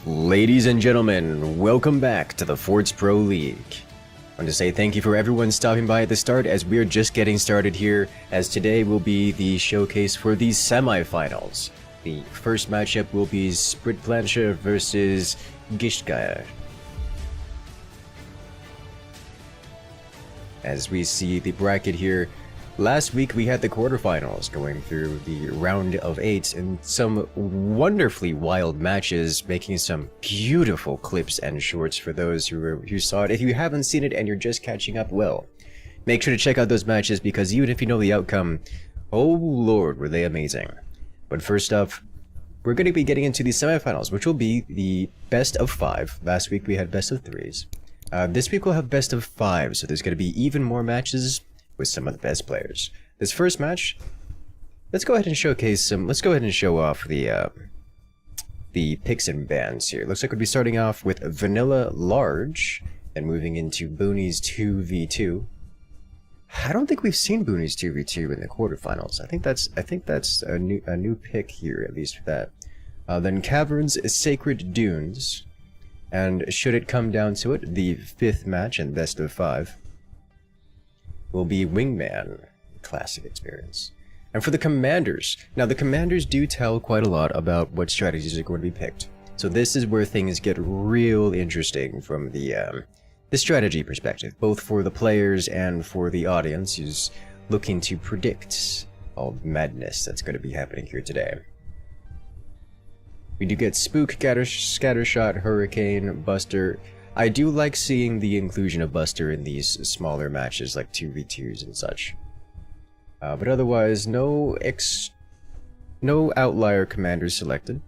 Ladies and gentlemen, welcome back to the Forts Pro League. I want to say thank you for everyone stopping by at the start as we're just getting started here, as today will be the showcase for the semifinals. The first matchup will be Spritplancher versus Gishtgeier. As we see the bracket here, last week we had the quarterfinals going through the round of 8 and some wonderfully wild matches, making some beautiful clips and shorts for those who saw it. If you haven't seen it and you're just catching up, well, make sure to check out those matches because even if you know the outcome, oh lord, were they amazing. But first up, we're going to be getting into the semifinals, which will be the best of 5. Last week we had best of 3s. This week we'll have best of 5, so there's going to be even more matches with some of the best players. This first match, let's go ahead and showcase some. Let's go ahead and show off the picks and bans here. Looks like we'll be starting off with Vanilla Large and moving into Boonies 2v2. I don't think we've seen Boonies 2v2 in the quarterfinals. I think that's a new pick here, at least for that. Then Caverns Sacred Dunes. And should it come down to it, the 5th match and best of 5 will be Wingman, classic experience. And for the Commanders, now the Commanders do tell quite a lot about what strategies are going to be picked. So this is where things get real interesting from the strategy perspective, both for the players and for the audience who's looking to predict all the madness that's going to be happening here today. We do get Spook, Scattershot, Hurricane, Buster. I do like seeing the inclusion of Buster in these smaller matches like 2v2s and such. But otherwise, no outlier commanders selected.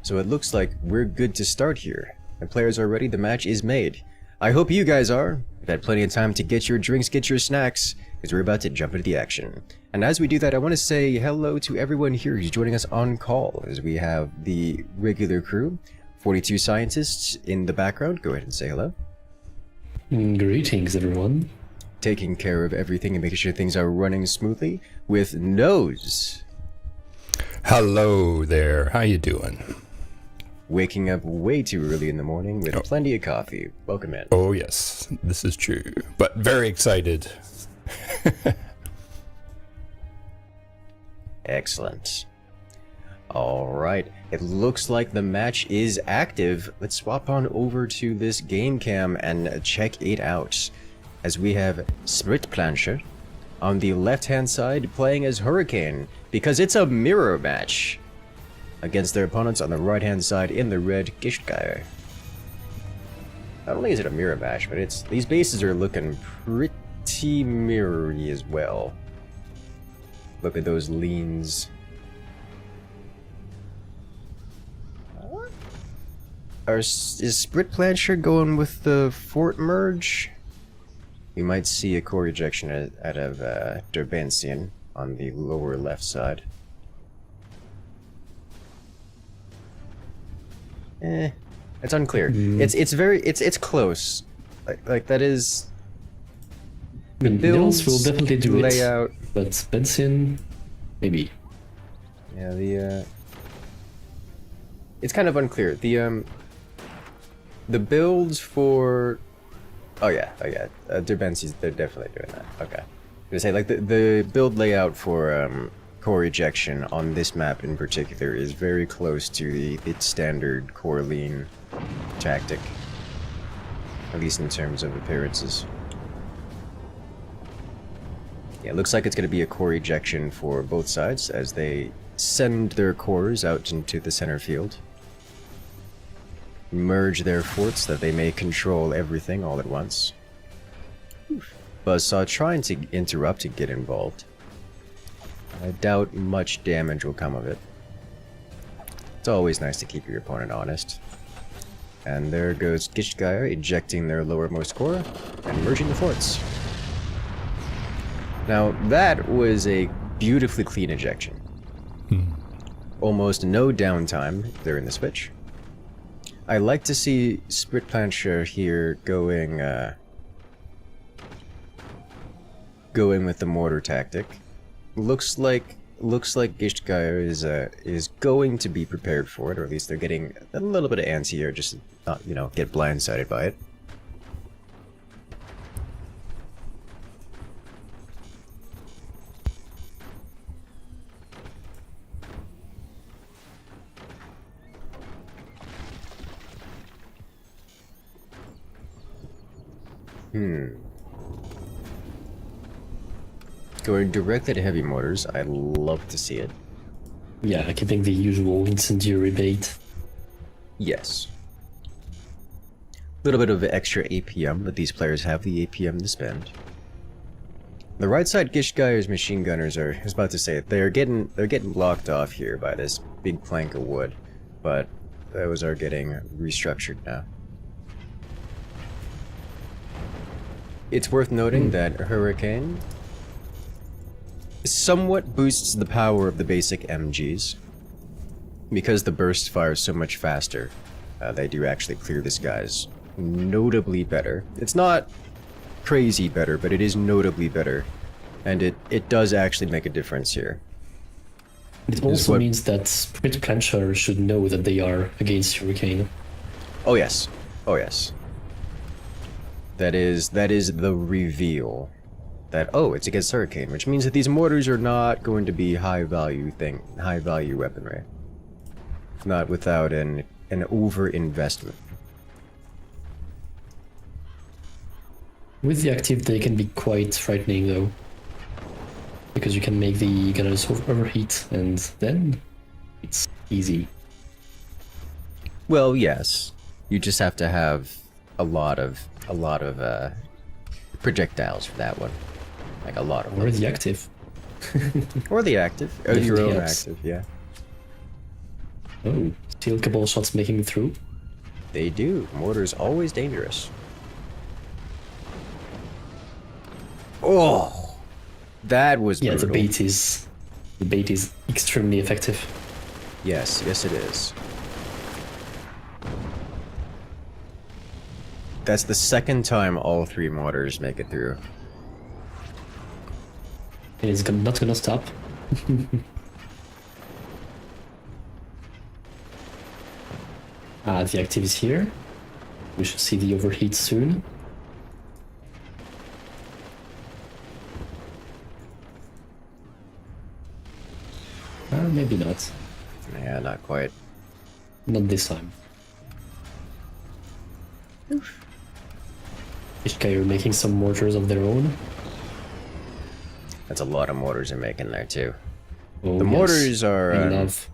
So it looks like we're good to start here. The players are ready, the match is made. I hope you guys are. You've had plenty of time to get your drinks, get your snacks, because we're about to jump into the action. And as we do that, I want to say hello to everyone here who's joining us on call, as we have the regular crew, 42 scientists in the background. Go ahead and say hello. Greetings, everyone. Taking care of everything and making sure things are running smoothly with Nose. Hello there, how you doing? Waking up way too early in the morning with plenty of coffee. Welcome in. Oh yes, this is true, but very excited. Excellent. Alright, it looks like the match is active. Let's swap on over to this game cam and check it out. As we have Spritplancher on the left hand side playing as Hurricane, because it's a mirror match against their opponents on the right hand side in the red Gishtgeier. Not only is it a mirror match, but these bases are looking pretty mirror-y as well. Look at those leans. Is Spritplancher going with the fort merge? You might see a core ejection out of Derbensian on the lower left side. It's unclear. It's close. Like that is. The builds will definitely do layout. it, but Bensin, maybe. Yeah, it's kind of unclear. The builds for. Oh yeah. Derbensi's, they're definitely doing that. Okay. I was gonna say like the build layout for core ejection on this map in particular is very close to the standard core lean tactic, at least in terms of appearances. Yeah, it looks like it's going to be a core ejection for both sides as they send their cores out into the center field, merge their forts that they may control everything all at once. Buzzsaw trying to interrupt and get involved. I doubt much damage will come of it. It's always nice to keep your opponent honest. And there goes Gishtgeier ejecting their lowermost core and merging the forts. Now that was a beautifully clean ejection. Almost no downtime during the switch. I like to see Spritplancher here going with the mortar tactic. Looks like looks like Gishtgeier is going to be prepared for it, or at least they're getting a little bit of antsy, or just not, you know, get blindsided by it. Going directly to heavy mortars, I love to see it. Yeah, keeping the usual incendiary bait. Yes. A little bit of extra APM, but these players have the APM to spend. The right side Gishtgeier's machine gunners are, I was about to say, they're getting blocked off here by this big plank of wood, but those are getting restructured now. It's worth noting that Hurricane somewhat boosts the power of the basic MGs. Because the burst fires so much faster, they do actually clear the skies notably better. It's not crazy better, but it is notably better. And it does actually make a difference here. It also means that Sprint Plancher should know that they are against Hurricane. Oh yes. Oh yes. That is the reveal. That, oh, it's against Hurricane, which means that these mortars are not going to be high value weaponry. Not without an over investment. With the active, they can be quite frightening though, because you can make the gunners overheat, and then it's easy. Well, yes, you just have to have a lot of projectiles for that one, like a lot of. Or the active. Or the active, or your own active, yeah. Oh, still a couple of shots making it through. They do. Mortar's always dangerous. Oh, that was brutal. Yeah, the bait is extremely effective. Yes, yes it is. That's the second time all three mortars make it through. And it's not gonna stop. The active is here. We should see the overheat soon. Maybe not. Yeah, not quite. Not this time. Gishtgeier making some mortars of their own. That's a lot of mortars they're making there too. Oh, the mortars are. I love.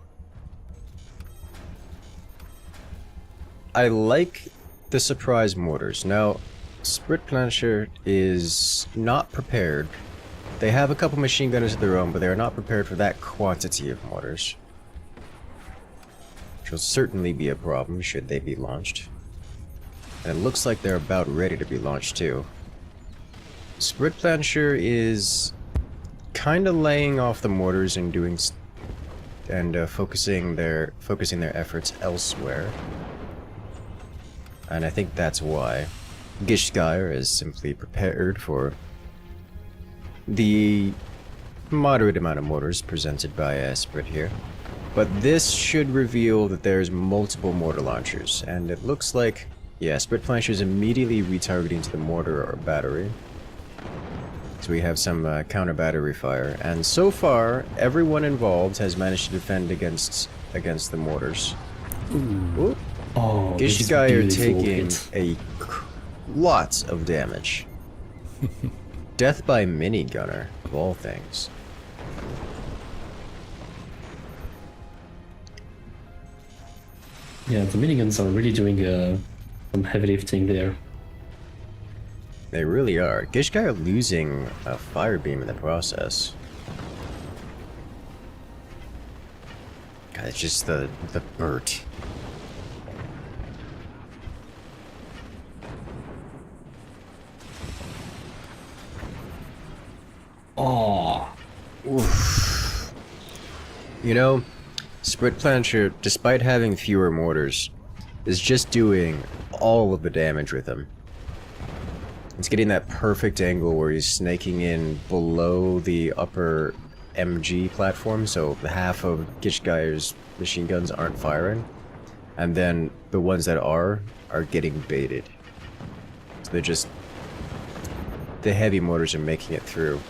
I like the surprise mortars. Now, Sprit Plancher is not prepared. They have a couple machine gunners of their own, but they are not prepared for that quantity of mortars. Which will certainly be a problem should they be launched. And it looks like they're about ready to be launched too. Sprit Plancher is kind of laying off the mortars and doing focusing their efforts elsewhere. And I think that's why Gishtgeier is simply prepared for the moderate amount of mortars presented by Sprit here. But this should reveal that there's multiple mortar launchers, and it looks like, yeah, Sprit Plancher is immediately retargeting to the mortar or battery. So we have some counter battery fire, and so far everyone involved has managed to defend against the mortars. Ooh. Oh, Gishtgeier taking a lot of damage. Death by minigunner, of all things. Yeah, the miniguns are really doing some heavy lifting there. They really are. Gishtgeier losing a fire beam in the process. God, it's just the burnt. Oh, oof. You know, Sprit Plancher, despite having fewer mortars, is just doing all of the damage with them. It's getting that perfect angle where he's snaking in below the upper MG platform, so half of Gishgeyer's machine guns aren't firing, and then the ones that are getting baited. So they're just... the heavy mortars are making it through.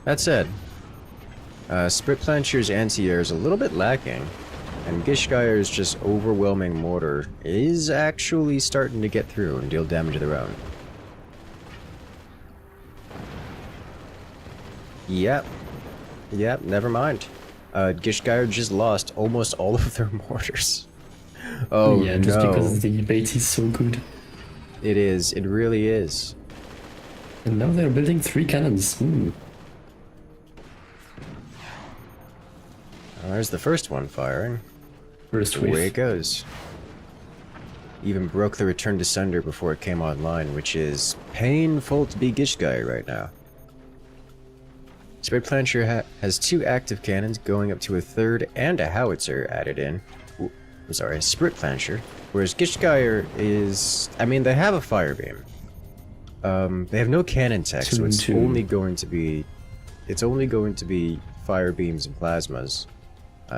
That said, Sprit Plancher's anti-air is a little bit lacking, and Gishgeyer's just overwhelming mortar is actually starting to get through and deal damage to the round. Yep, never mind. Gishgeyer just lost almost all of their mortars. Oh yeah, just no. because the bait is so good. It is, it really is. And now they're building 3 cannons. There's the first one firing. First Away wave. it goes. Even broke the return to sender before it came online, which is painful to be Gishgeyer right now. Sprit Plancher has 2 active cannons going up to a 3rd and a howitzer added in. Ooh, I'm sorry, Sprit Plancher. Whereas Gishgeyer is... I mean, they have a fire beam. They have no cannon tech, so it's only going to be... it's only going to be fire beams and plasmas.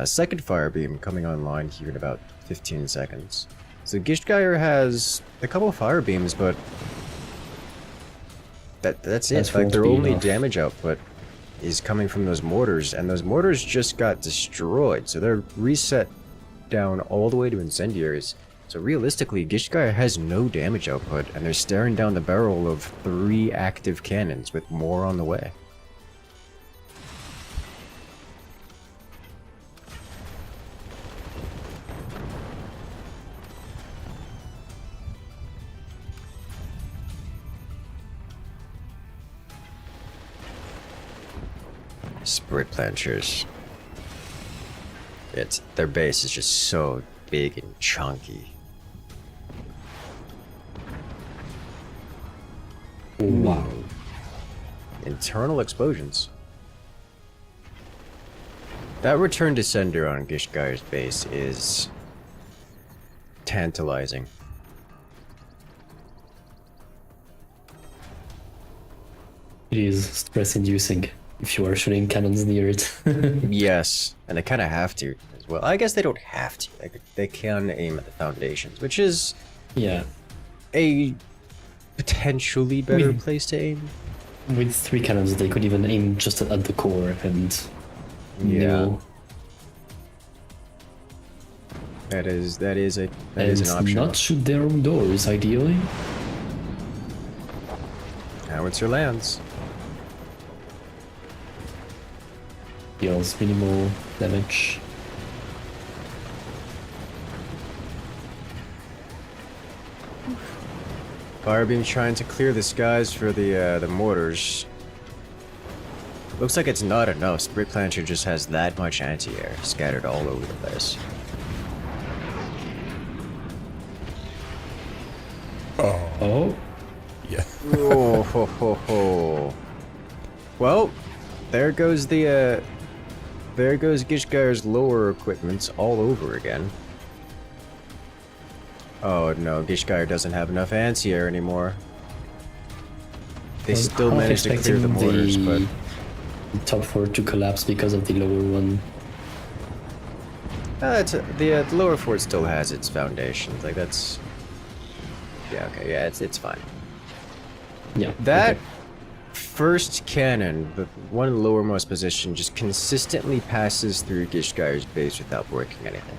Second fire beam coming online here in about 15 seconds. So Gishgeyer has a couple fire beams, but that's it. Like, their only damage output is coming from those mortars, and those mortars just got destroyed, so they're reset down all the way to incendiaries. So realistically, Gishgeyer has no damage output, and they're staring down the barrel of 3 active cannons with more on the way. Sprit Planchers. Their base is just so big and chunky. Wow. Internal explosions. That return to sender on Gishgeyer's base is tantalizing. It is stress-inducing if you are shooting cannons near it. Yes, and they kind of have to as well. I guess they don't have to. They can aim at the foundations, which is yeah, a potentially better place to aim. With 3 cannons, they could even aim just at the core and... Yeah. No. That is an option. Not shoot their own doors, ideally. Howitzer lands. Deals minimal damage. Firebeam trying to clear the skies for the mortars. Looks like it's not enough. Sprit Plancher just has that much anti-air scattered all over the place. Oh. Yeah. Oh ho ho ho. Well, there goes Gishgeyer's lower equipment all over again. Oh no, Gishgeyer doesn't have enough anti-air anymore. They still managed to clear the mortars, but the top 4 to collapse because of the lower one. the lower fort still has its foundations. Like, that's... yeah, okay, yeah, it's fine. Yeah. That okay. first cannon, the one in the lowermost position, just consistently passes through Gishgeyer's base without breaking anything.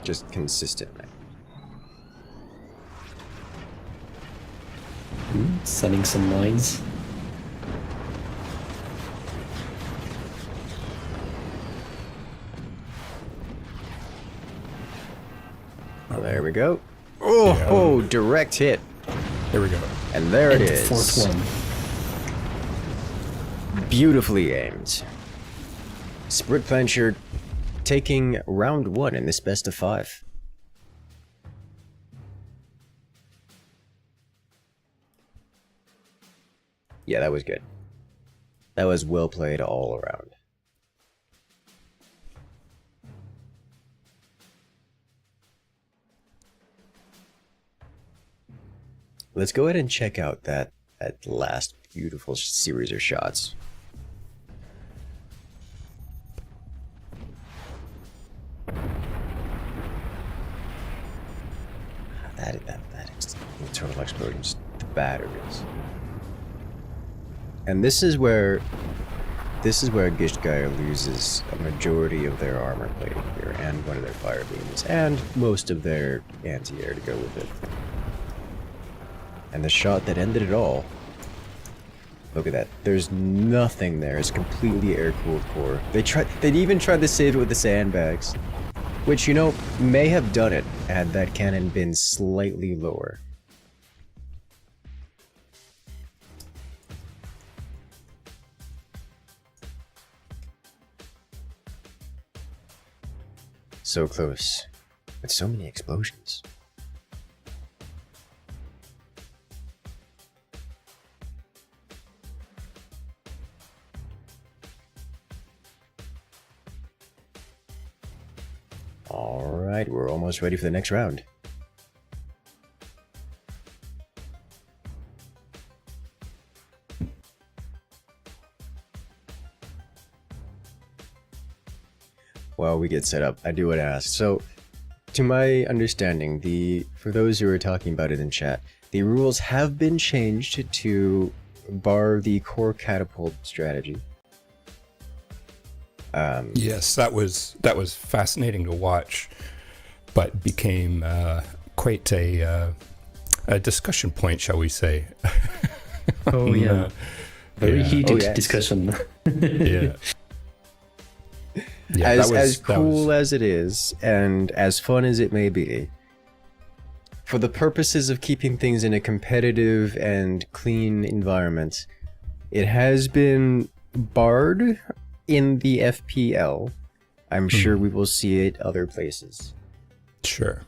Just consistently. Setting some mines. Oh, there we go. Oh, Yeah. oh, direct hit. There we go. And there it And is. fourth one. Beautifully aimed. Sprit Plancher taking round 1 in this best of 5. Yeah, that was good. That was well played all around. let's go ahead and check out that last beautiful series of shots. That internal explosion, just the batteries. And this is where Gishtgaya loses a majority of their armor plating here, and one of their fire beams, and most of their anti-air to go with it. And the shot that ended it all. Look at that. There's nothing there. It's completely air-cooled core. They'd even tried to save it with the sandbags. Which, you know, may have done it had that cannon been slightly lower. So close, but so many explosions. Alright, we're almost ready for the next round. While we get set up, I do want to ask. So, to my understanding, for those who are talking about it in chat, the rules have been changed to bar the core catapult strategy. Yes, that was fascinating to watch, but became quite a discussion point, shall we say? Oh yeah, very heated yes. discussion. Yeah. Yeah, as cool as it is, and as fun as it may be, for the purposes of keeping things in a competitive and clean environment, it has been barred in the FPL. I'm sure we will see it other places. Sure.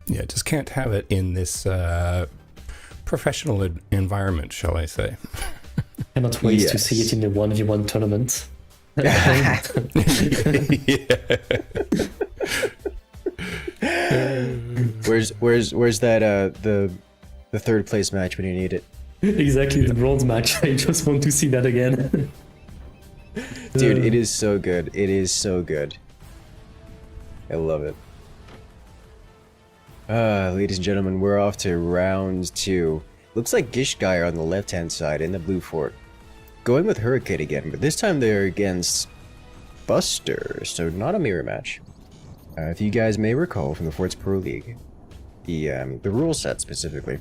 Yeah, just can't have it in this professional environment, shall I say. Cannot wait Yes. to see it in the 1v1 tournament. Where's that the third place match when you need it? Exactly, the bronze match. I just want to see that again. Dude, it is so good. It is so good. I love it. Ladies and gentlemen, we're off to round 2. Looks like Gishtgaya on the left-hand side in the blue fort. Going with Hurricane again, but this time they're against Buster, so not a mirror match. If you guys may recall from the Forts Pro League, the rule set specifically.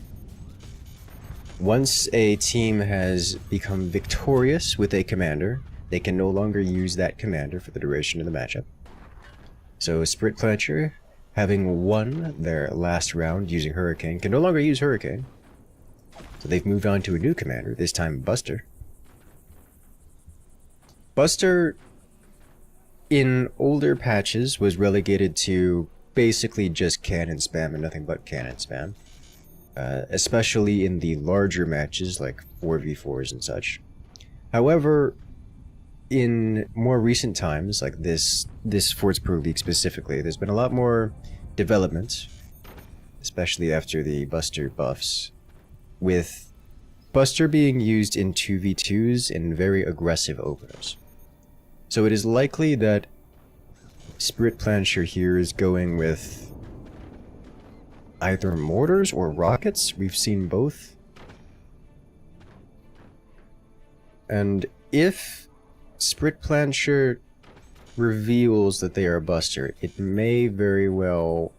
Once a team has become victorious with a commander, they can no longer use that commander for the duration of the matchup. So Spirit Plancher, having won their last round using Hurricane, can no longer use Hurricane. So they've moved on to a new commander, this time Buster. Buster, in older patches, was relegated to basically just cannon spam and nothing but cannon spam. Especially in the larger matches like 4v4s and such. However, in more recent times, like this Forts Pro League specifically, there's been a lot more development, especially after the Buster buffs, with Buster being used in 2v2s in very aggressive openers. So it is likely that Spirit Plancher here is going with either mortars or rockets. We've seen both. And if Spirit Plancher reveals that they are Buster, it may very well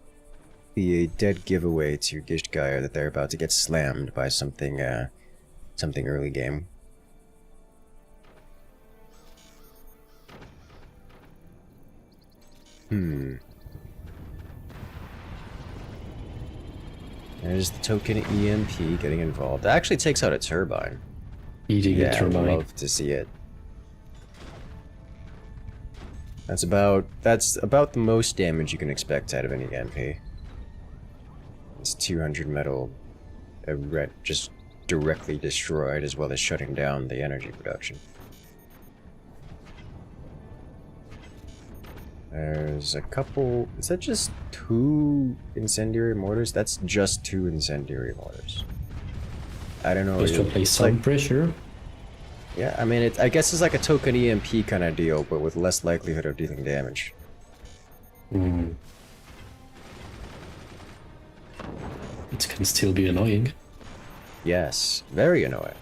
be a dead giveaway to Gishtgaya that they're about to get slammed by something early game. There's the token EMP getting involved. It actually takes out a turbine. Eating a I'd turbine. love to see it. That's about the most damage you can expect out of any EMP. It's 200 metal just directly destroyed, as well as shutting down the energy production. There's a couple... Is that just 2 incendiary mortars? That's just 2 incendiary mortars. I don't know. Just to apply It's some like, pressure. yeah, I mean, I guess it's like a token EMP kind of deal, but with less likelihood of dealing damage. Mm. It can still be annoying. Yes, very annoying.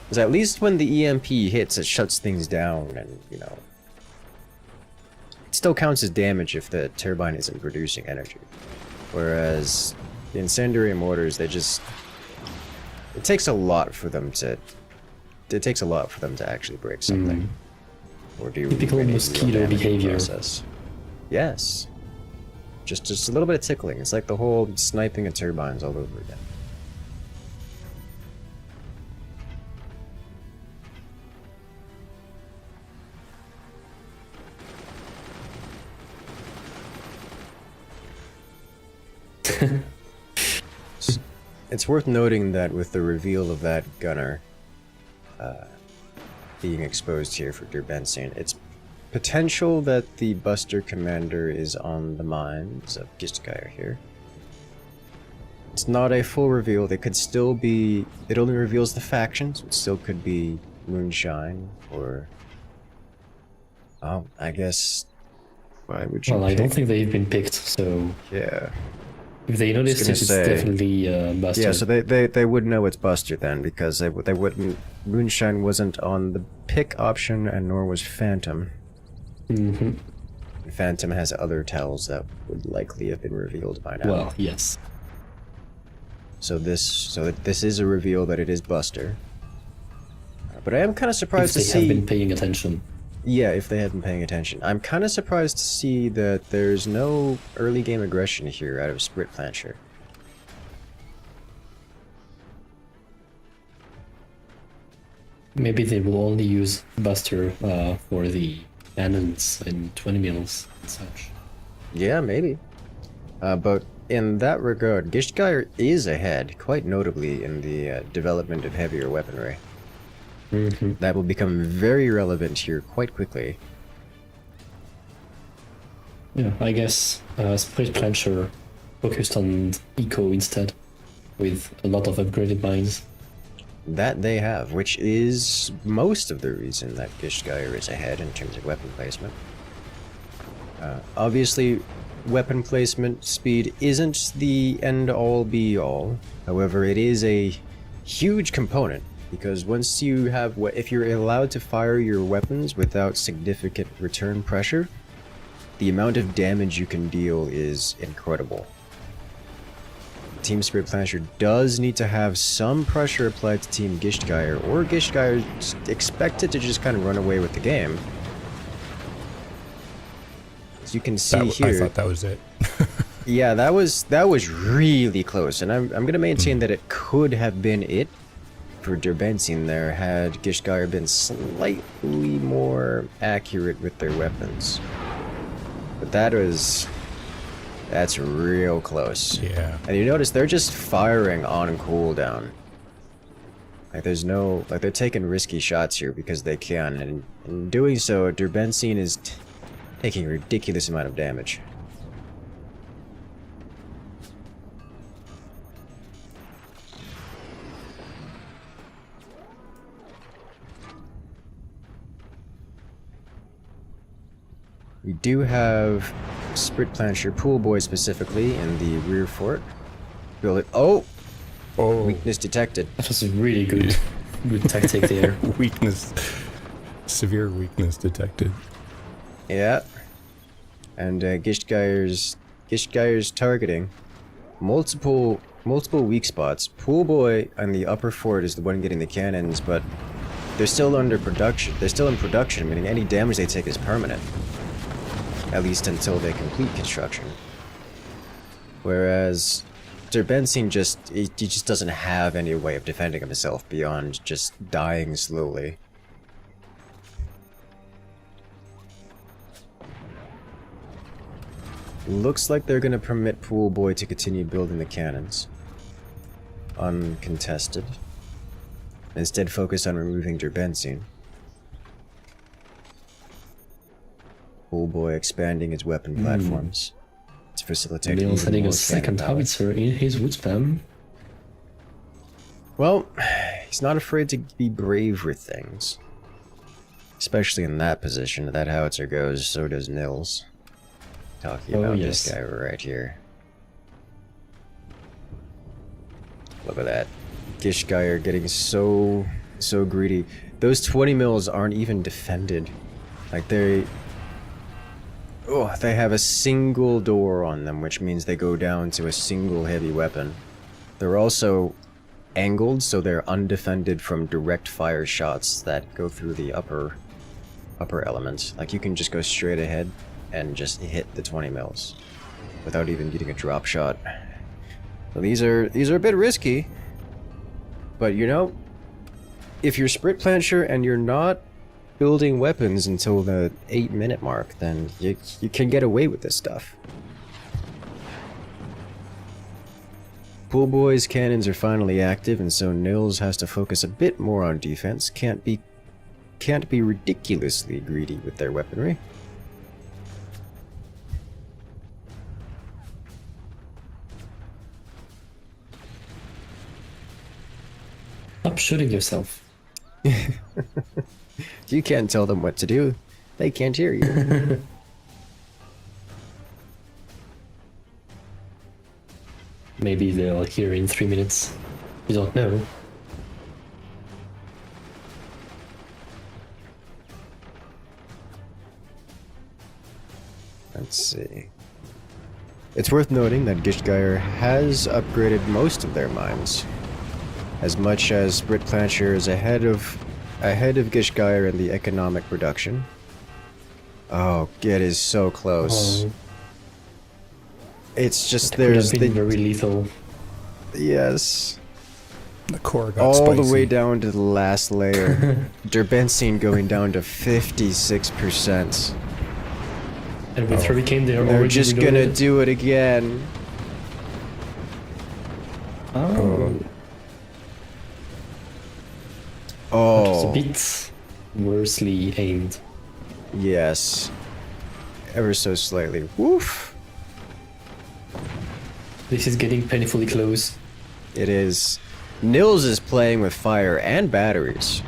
Because at least when the EMP hits, it shuts things down, and, you know, it still counts as damage if the turbine isn't producing energy. Whereas the incendiary mortars, they just... It takes a lot for them to... It takes a lot for them to actually break something. Or do Typical any real mosquito damage in the behavior. process. Yes. Just a little bit of tickling. It's like the whole sniping of turbines all over again. It's worth noting that with the reveal of that gunner being exposed here for Durbensine, it's potential that the Buster Commander is on the minds of Gishtgeir here. It's not a full reveal. They could still be... It only reveals the factions. It still could be Moonshine or... Oh, I guess... Why would you Well, I don't pick- think they've been picked, so Yeah. if they noticed gonna it, it's say- definitely Buster. Yeah, so they would know it's Buster then, because they wouldn't... Moonshine wasn't on the pick option, and nor was Phantom. Mhm. Phantom has other tells that would likely have been revealed by now. Well, yes. So this is a reveal that it is Buster. But I am kind of If surprised they to have see... been paying attention. Yeah, if they had been paying attention. I'm kind of surprised to see that there's no early game aggression here out of Sprit Plancher. Maybe they will only use Buster for the cannons and 20 mils and such. Yeah, maybe. But in that regard, Gishtgeir is ahead, quite notably in the development of heavier weaponry. Mm-hmm. That will become very relevant here quite quickly. Yeah, I guess Sprit Plancher focused on Eco instead, with a lot of upgraded mines. That they have, which is most of the reason that Gishtgeir is ahead in terms of weapon placement. Obviously, weapon placement speed isn't the end-all be-all. However, it is a huge component, because once you have... If you're allowed to fire your weapons without significant return pressure, the amount of damage you can deal is incredible. Team Sprit Plancher does need to have some pressure applied to Team Gishtgeir, or Gishtgeir is expected to just kind of run away with the game. As you can see here... I thought that was it. Yeah, that was really close, and I'm going to maintain that it could have been it for Durbensine there had Gishtgeir been slightly more accurate with their weapons. But that's real close. Yeah. And you notice they're just firing on cooldown. Like there's no... Like they're taking risky shots here because they can, and in doing so, Durbensine is taking a ridiculous amount of damage. We do have Sprit Plancher Pool Boy specifically in the rear fort. Build it. Oh! Oh, Weakness detected. That was a really good tactic there. weakness. Severe weakness detected. Yeah. And Gishtgeir's targeting multiple weak spots. Pool Boy on the upper fort is the one getting the cannons, but they're still under production. They're still in production, meaning any damage they take is permanent. At least until they complete construction. Whereas Durbensine he just doesn't have any way of defending himself beyond just dying slowly. Looks like they're gonna permit Pool Boy to continue building the cannons. Uncontested. Instead focus on removing Durbensine. Pool Boy expanding his weapon platforms to facilitate Neil even setting more a second cannon power. howitzer in his wood spam. Well, he's not afraid to be brave with things. Especially in that position. That howitzer goes, so does Nils. Talking about yes. this guy right here. Look at that. Gishgeier getting so greedy. Those 20 mils aren't even defended. Like they have a single door on them, which means they go down to a single heavy weapon. They're also angled, so they're undefended from direct fire shots that go through the upper elements. Like you can just go straight ahead and just hit the 20 mils without even getting a drop shot. So these are a bit risky, but you know, if you're Sprit Plancher and you're not building weapons until the 8-minute mark, then you can get away with this stuff. Pool Boy's cannons are finally active, and so Nils has to focus a bit more on defense. Can't be ridiculously greedy with their weaponry. Stop shooting yourself. You can't tell them what to do. They can't hear you. Maybe they'll hear in 3 minutes. You don't know. Let's see. It's worth noting that Gishgeier has upgraded most of their mines. As much as Sprit Plancher is ahead of Gishgeier in the economic production. Oh, it is so close. Oh, It's just it could there's have been very lethal. yes. The core got All spicy. the way down to the last layer. Derbenzine going down to 56%. And with Hurricane, they're They're already just reloaded. gonna do it again. Oh. That was a Oh, bit worsely aimed. yes. Ever so slightly. Woof. This is getting painfully close. It is. Nils is playing with fire and batteries.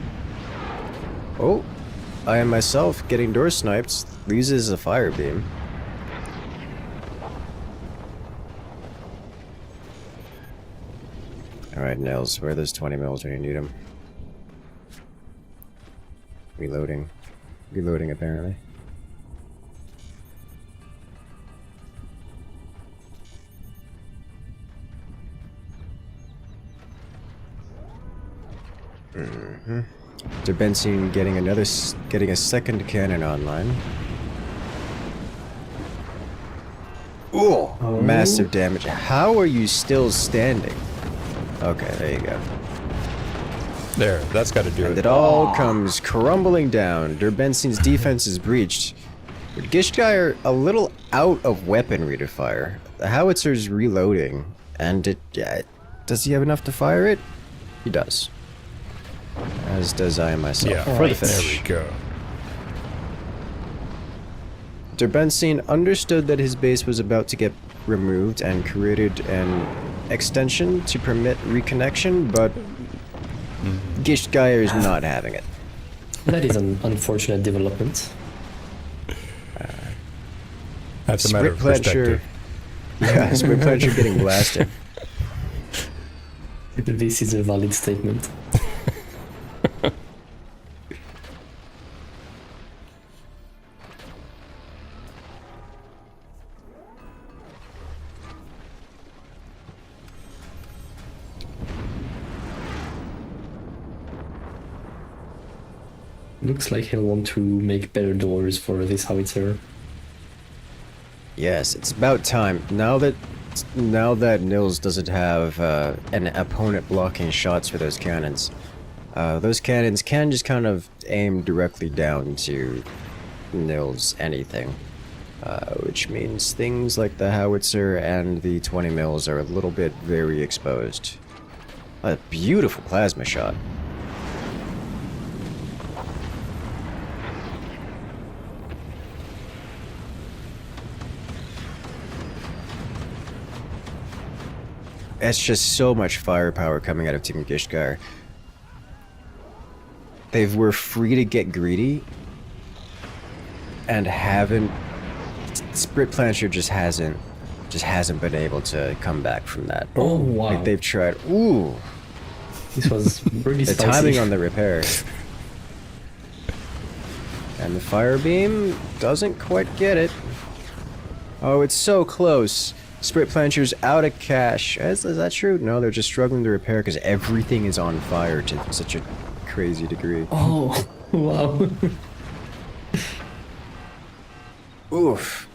Oh, I am myself getting door sniped. Loses a fire beam. Alright, Nils, where are those 20 mils when you need them? Reloading. Reloading, apparently. Derbenzine getting a second cannon online. Ooh, Oh. massive damage. How are you still standing? Okay, there you go. There, that's got to do And it. it all comes crumbling down. Derbenzine's defense is breached. But Gishgeier a little out of weaponry to fire. The howitzer's reloading, and does he have enough to fire it? He does. As does I myself. Yeah, For the right. there finish. we go. Derbenzine understood that his base was about to get removed and created an extension to permit reconnection, but Gishgeier is not having it. That is an unfortunate development. That's a matter of perspective. Yeah, Sprit Plancher getting blasted. This is a valid statement. Looks like he'll want to make better doors for this howitzer. Yes, it's about time. Now that Nils doesn't have an opponent blocking shots for those cannons can just kind of aim directly down to Nils anything. Which means things like the howitzer and the 20 mils are a little bit very exposed. A beautiful plasma shot. It's just so much firepower coming out of Team Gishgar. They were free to get greedy and haven't. Sprit Plancher just hasn't been able to come back from that. Oh wow! Like they've tried. Ooh, This was really the spicy. timing on the repair. And the fire beam doesn't quite get it. Oh, it's so close. Sprit Plancher's out of cash. Is that true? No, they're just struggling to repair because everything is on fire to such a crazy degree. Oh wow! Oof.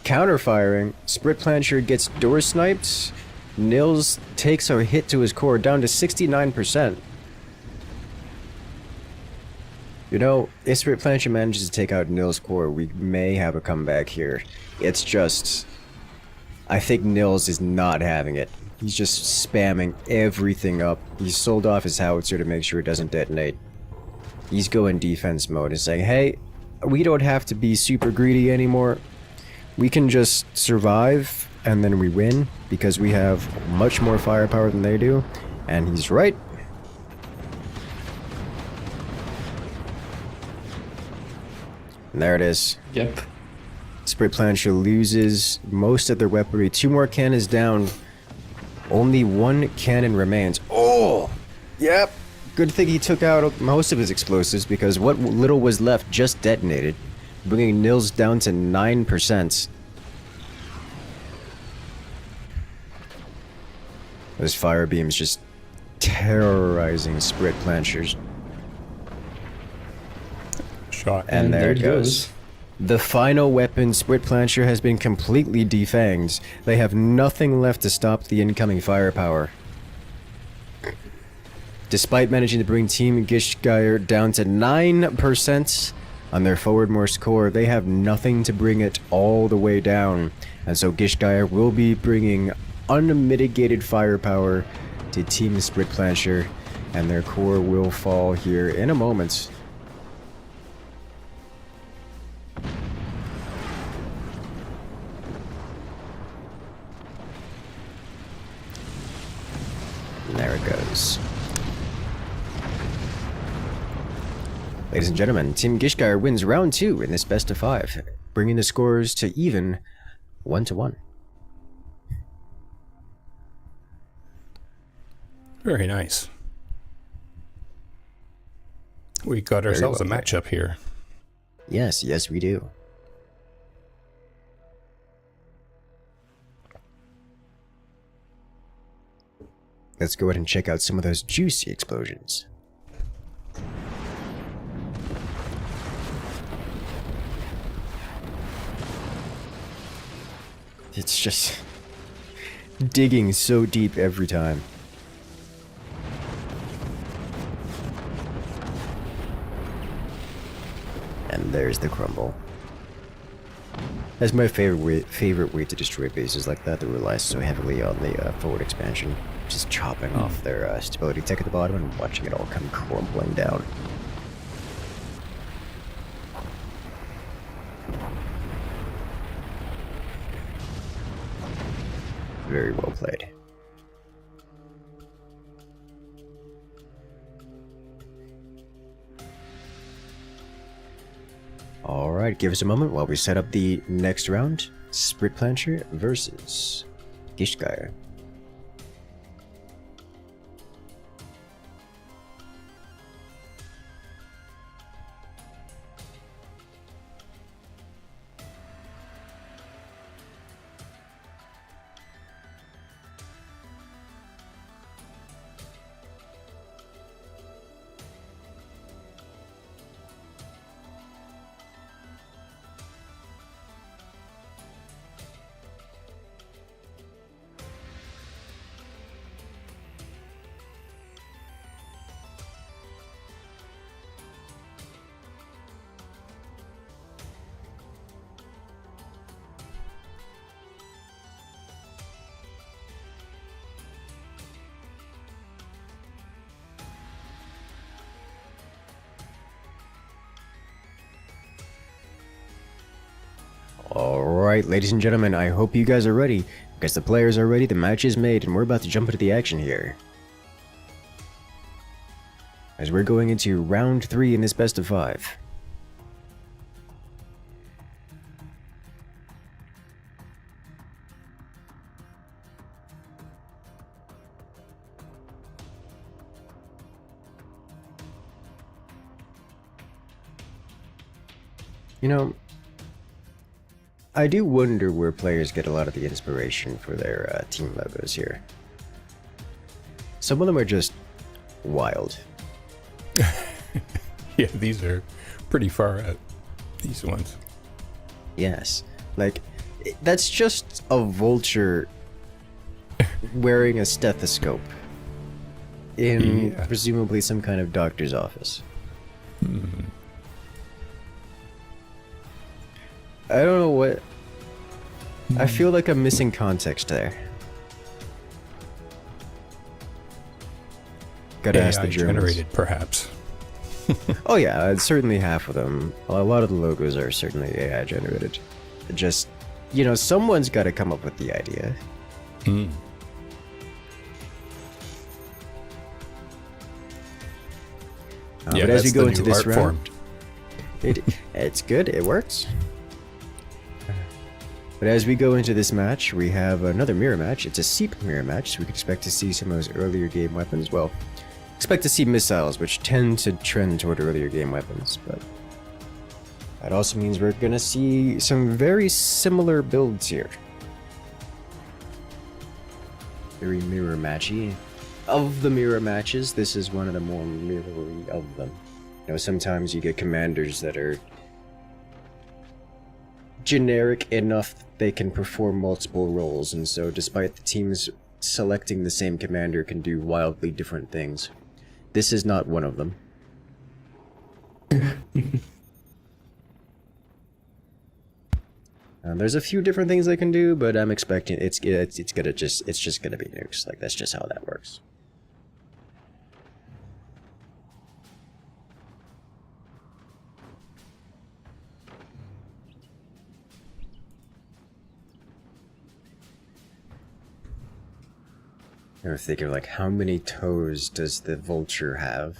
Counter-firing. Sprit Plancher gets door sniped. Nils takes a hit to his core down to 69%. You know, if Sprit Plancher manages to take out Nils' core, we may have a comeback here. It's just... I think Nils is not having it. He's just spamming everything up. He's sold off his howitzer to make sure it doesn't detonate. He's going defense mode and saying, hey, we don't have to be super greedy anymore. We can just survive and then we win because we have much more firepower than they do. And he's right. And there it is. Yep. Sprit Plancher loses most of their weaponry. 2 more cannons down. Only 1 cannon remains. Oh! Yep. Good thing he took out most of his explosives because what little was left just detonated, bringing Nils down to 9%. Those fire beams just terrorizing Sprit Planchers. Shot. And there it goes. goes. The final weapon, Sprit Plancher, has been completely defanged. They have nothing left to stop the incoming firepower. Despite managing to bring Team Gishgire down to 9% on their forwardmost core, they have nothing to bring it all the way down. And so Gishgire will be bringing unmitigated firepower to Team Sprit Plancher, and their core will fall here in a moment. And there it goes. Ladies and gentlemen, Team Gishgire wins round 2 in this best of 5, bringing the scores to even 1-1. Very nice. We got ourselves a matchup here. Yes, yes we do. Let's go ahead and check out some of those juicy explosions. It's just digging so deep every time. And there's the crumble. That's my favorite way to destroy bases like that relies so heavily on the forward expansion. Just chopping off their stability tech at the bottom and watching it all come crumbling down. Very well played. Alright, give us a moment while we set up the next round. Sprit Plancher versus Gishgire. Alright, ladies and gentlemen, I hope you guys are ready, because the players are ready, the match is made, and we're about to jump into the action here. As we're going into round 3 in this best of 5. You know, I do wonder where players get a lot of the inspiration for their team logos here. Some of them are just wild. Yeah, these are pretty far out. These ones. Yes. Like, that's just a vulture wearing a stethoscope in presumably some kind of doctor's office. I don't know what... I feel like I'm missing context there. Gotta ask the AI Germans. generated, perhaps. Oh yeah, certainly half of them. A lot of the logos are certainly AI generated. Just, you know, someone's gotta come up with the idea. Yeah, but as we that's go the into new this art round... form. It's good, it works. But as we go into this match, we have another mirror match. It's a SEEP mirror match, so we can expect to see some of those earlier game weapons. Well, expect to see missiles, which tend to trend toward earlier game weapons, but that also means we're gonna see some very similar builds here. Very mirror matchy. Of the mirror matches, this is one of the more mirrory of them. You know, sometimes you get commanders that are generic enough that they can perform multiple roles, and so despite the teams selecting the same commander can do wildly different things. This is not one of them. There's a few different things they can do, but I'm expecting it's just gonna be nukes. Like, that's just how that works. I was thinking, like, how many toes does the vulture have?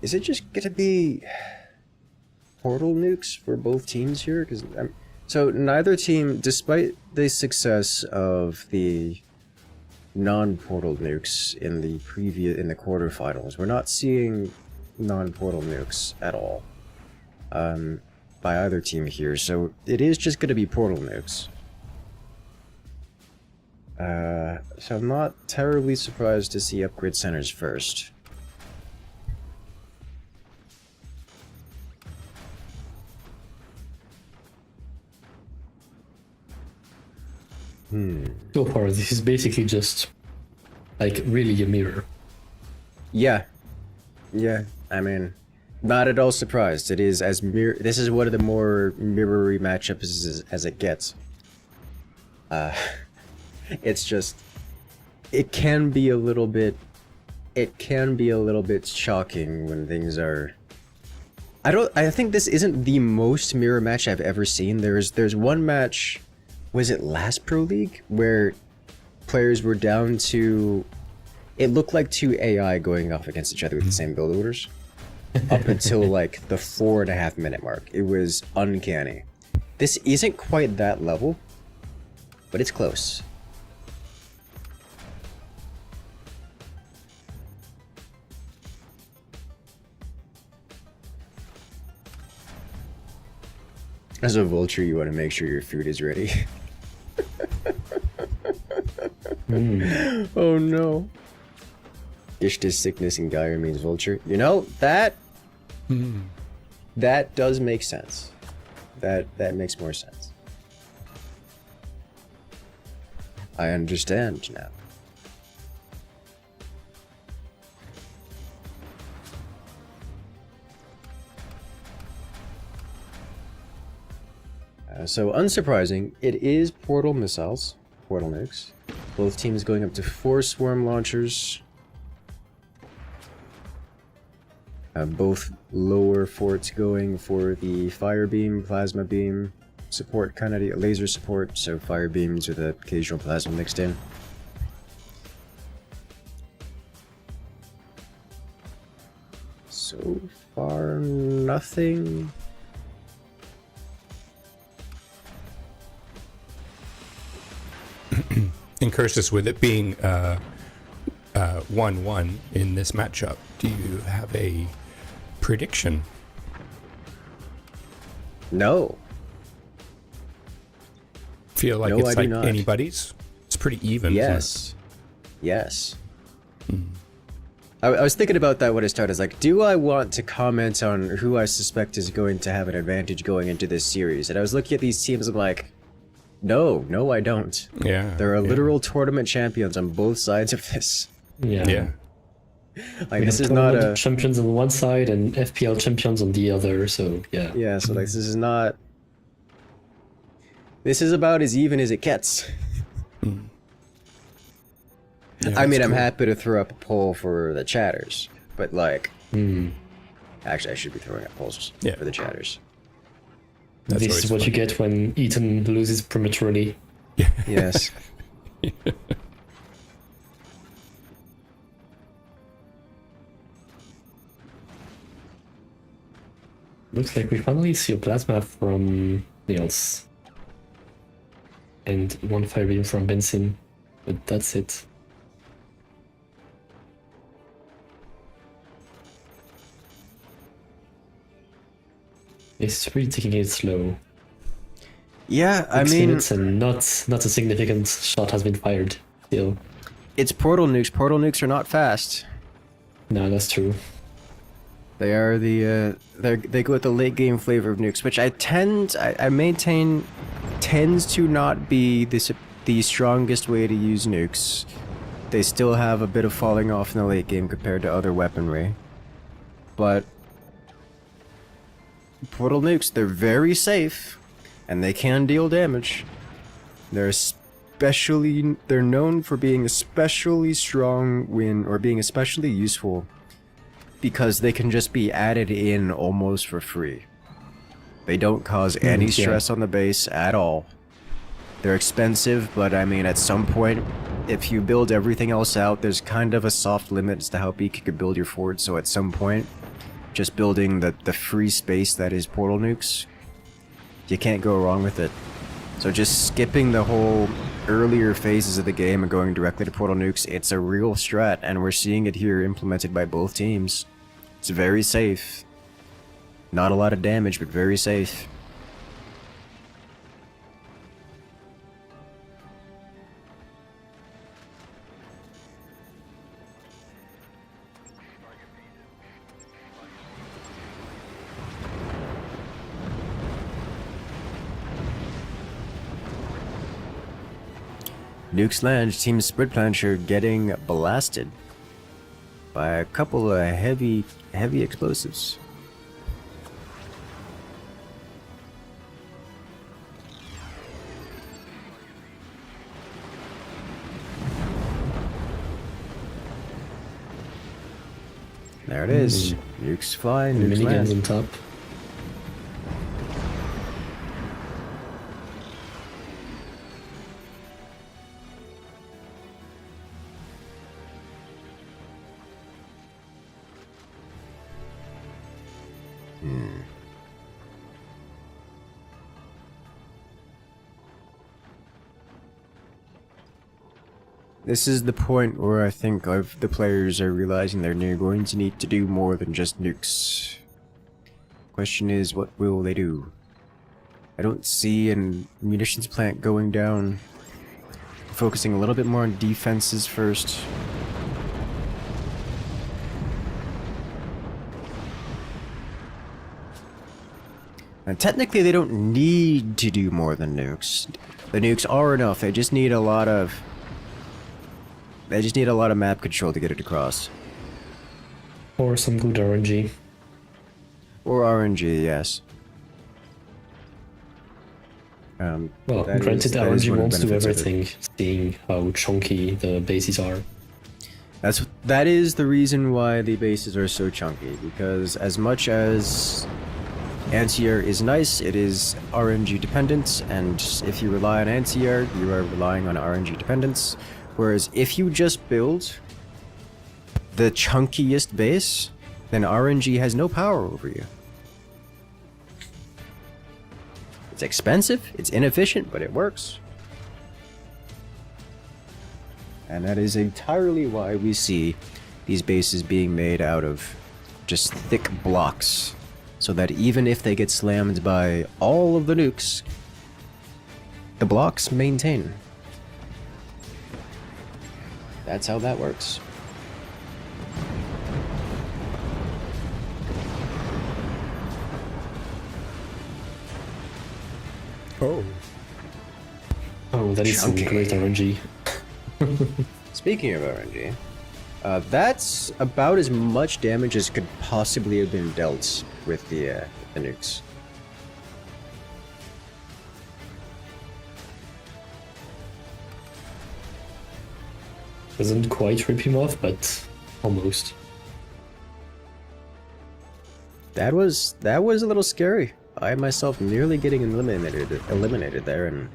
Is it just gonna be portal nukes for both teams here? Because so neither team, despite the success of the non-portal nukes in the quarterfinals, we're not seeing non-portal nukes at all by either team here, so it is just going to be portal nukes. So I'm not terribly surprised to see upgrade centers first. So far, this is basically just, like, really a mirror. Yeah. Yeah, I mean, not at all surprised. It is as this is one of the more mirrory matchups as it gets. It's just, it can be a little bit shocking when things are... I think this isn't the most mirror match I've ever seen. There's one match, was it last Pro League, where players were down to, it looked like 2 AI going off against each other with the same build orders up until like the 4.5 minute mark. It was uncanny. This isn't quite that level, but it's close. As a vulture, you want to make sure your food is ready. Oh no. Ishta's sickness and Gyre means vulture. You know, that does make sense. That makes more sense. I understand now. So unsurprising, it is portal missiles, portal nukes. Both teams going up to 4 swarm launchers. Both lower forts going for the fire beam, plasma beam support, kind of laser support, so fire beams with the occasional plasma mixed in. So far, nothing. Incursus, with it being 1-1 in this matchup, do you have a prediction? No. Feel like No, it's I do like not. anybody's? It's pretty even. Yes. Yes. I was thinking about that when I started. Like, do I want to comment on who I suspect is going to have an advantage going into this series? And I was looking at these teams, I'm like, no, I don't. Yeah. There are literal tournament champions on both sides of this. Yeah. Yeah. Like, We this have is not tournament a... champions on one side and FPL champions on the other, so yeah. Yeah, so like, this is not... This is about as even as it gets. Yeah, I mean, that's I'm cool. happy to throw up a poll for the chatters, but like... Hmm. Actually, I should be throwing up polls Yeah. for the chatters. That's This always is what fun. you get when Eton loses prematurely. Yes. Looks like we finally see a plasma from Niels. And one fire beam from Benson. But that's it. It's really taking it slow. Yeah, I 6 mean... minutes and not a significant shot has been fired still. It's portal nukes. Portal nukes are not fast. No, that's true. They are the they go with the late game flavor of nukes, which I maintain tends to not be the strongest way to use nukes. They still have a bit of falling off in the late game compared to other weaponry. But portal nukes, they're very safe and they can deal damage. They're known for being especially strong or being especially useful because they can just be added in almost for free. They don't cause any yeah. stress on the base at all. They're expensive, but I mean, at some point, if you build everything else out, there's kind of a soft limit as to how big you could build your fort, so at some point, just building the free space that is portal nukes, you can't go wrong with it. So just skipping the whole earlier phases of the game and going directly to portal nukes, it's a real strat, and we're seeing it here implemented by both teams. It's very safe. Not a lot of damage, but very safe. Nukes land, Team Split Plancher getting blasted by a couple of heavy explosives. There it is. Nukes fly, nukes Miniguns land. on top. This is the point where I think the players are realizing they're going to need to do more than just nukes. Question is, what will they do? I don't see a munitions plant going down. Focusing a little bit more on defenses first. And technically they don't need to do more than nukes. The nukes are enough, they just need a lot of map control to get it across. Or some good RNG. Or RNG, yes. Well, that granted, that is RNG one of wants the to do benefits of it. everything, seeing how chunky the bases are. That is the reason why the bases are so chunky, because as much as anti-air is nice, it is RNG dependent, and if you rely on anti-air, you are relying on RNG dependence. Whereas if you just build the chunkiest base, then RNG has no power over you. It's expensive, it's inefficient, but it works. And that is entirely why we see these bases being made out of just thick blocks, so that even if they get slammed by all of the nukes, the blocks maintain. That's how that works. Oh. Oh, that is some Chunky. great RNG. Speaking of RNG, that's about as much damage as could possibly have been dealt with the nukes. Doesn't quite rip him off, but almost. That was a little scary. I myself nearly getting eliminated there, and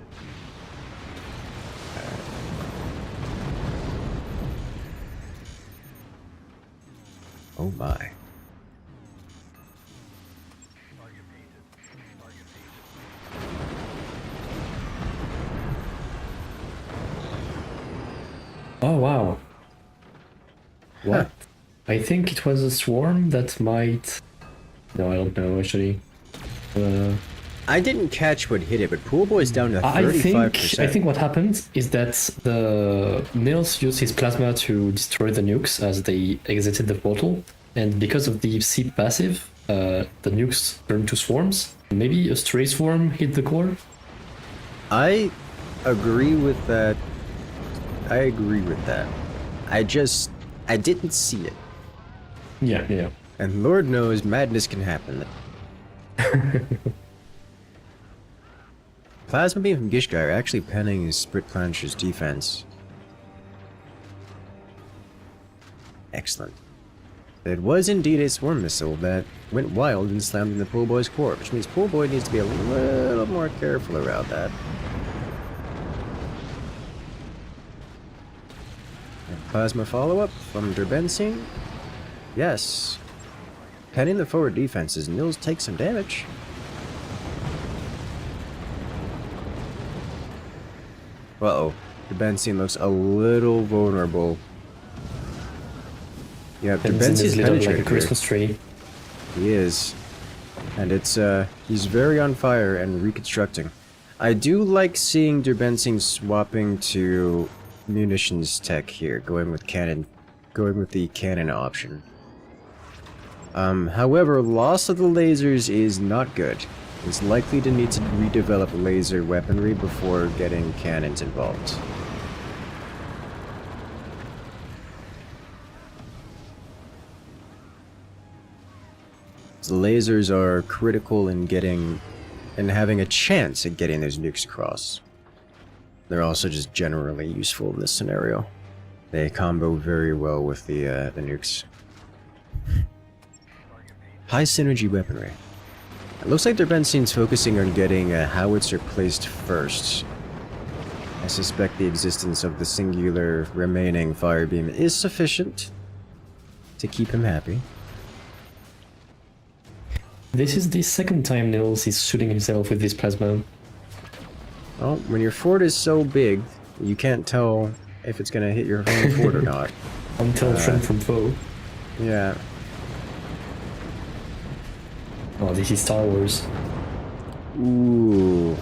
oh my. Oh wow. What? I think it was a swarm that might... No, I don't know actually. I didn't catch what hit it, but Pool Boy's down to 35%. I think what happened is that the Nils used his plasma to destroy the nukes as they exited the portal, and because of the seep passive, the nukes turned to swarms. Maybe a stray swarm hit the core? I agree with that. I didn't see it. Yeah. And Lord knows madness can happen. Plasma Beam from Gishgai are actually penning Sprit Plancher's defense. Excellent. It was indeed a swarm missile that went wild and slammed in the Pool Boy's core, which means Pool Boy needs to be a little more careful around that. And plasma follow-up from Derbensing. Yes. Penning the forward defenses, Nils takes some damage. Uh-oh. Derbensing looks a little vulnerable. Yeah, Derbensing's lit up like a penetrated here. Christmas tree. He is. And it's, he's very on fire and reconstructing. I do like seeing Derbensing swapping to munitions tech here, going with the cannon option. However, loss of the lasers is not good. He's likely to need to redevelop laser weaponry before getting cannons involved. The lasers are critical in having a chance at getting those nukes across. They're also just generally useful in this scenario. They combo very well with the nukes. High synergy weaponry. It looks like Derbensing's focusing on getting a howitzer placed first. I suspect the existence of the singular remaining fire beam is sufficient to keep him happy. This is the second time Nils is shooting himself with this plasma. Well, when your fort is so big, you can't tell if it's gonna hit your own fort or not. Until friend from foe. Yeah. Oh, this is Star Wars. Ooh.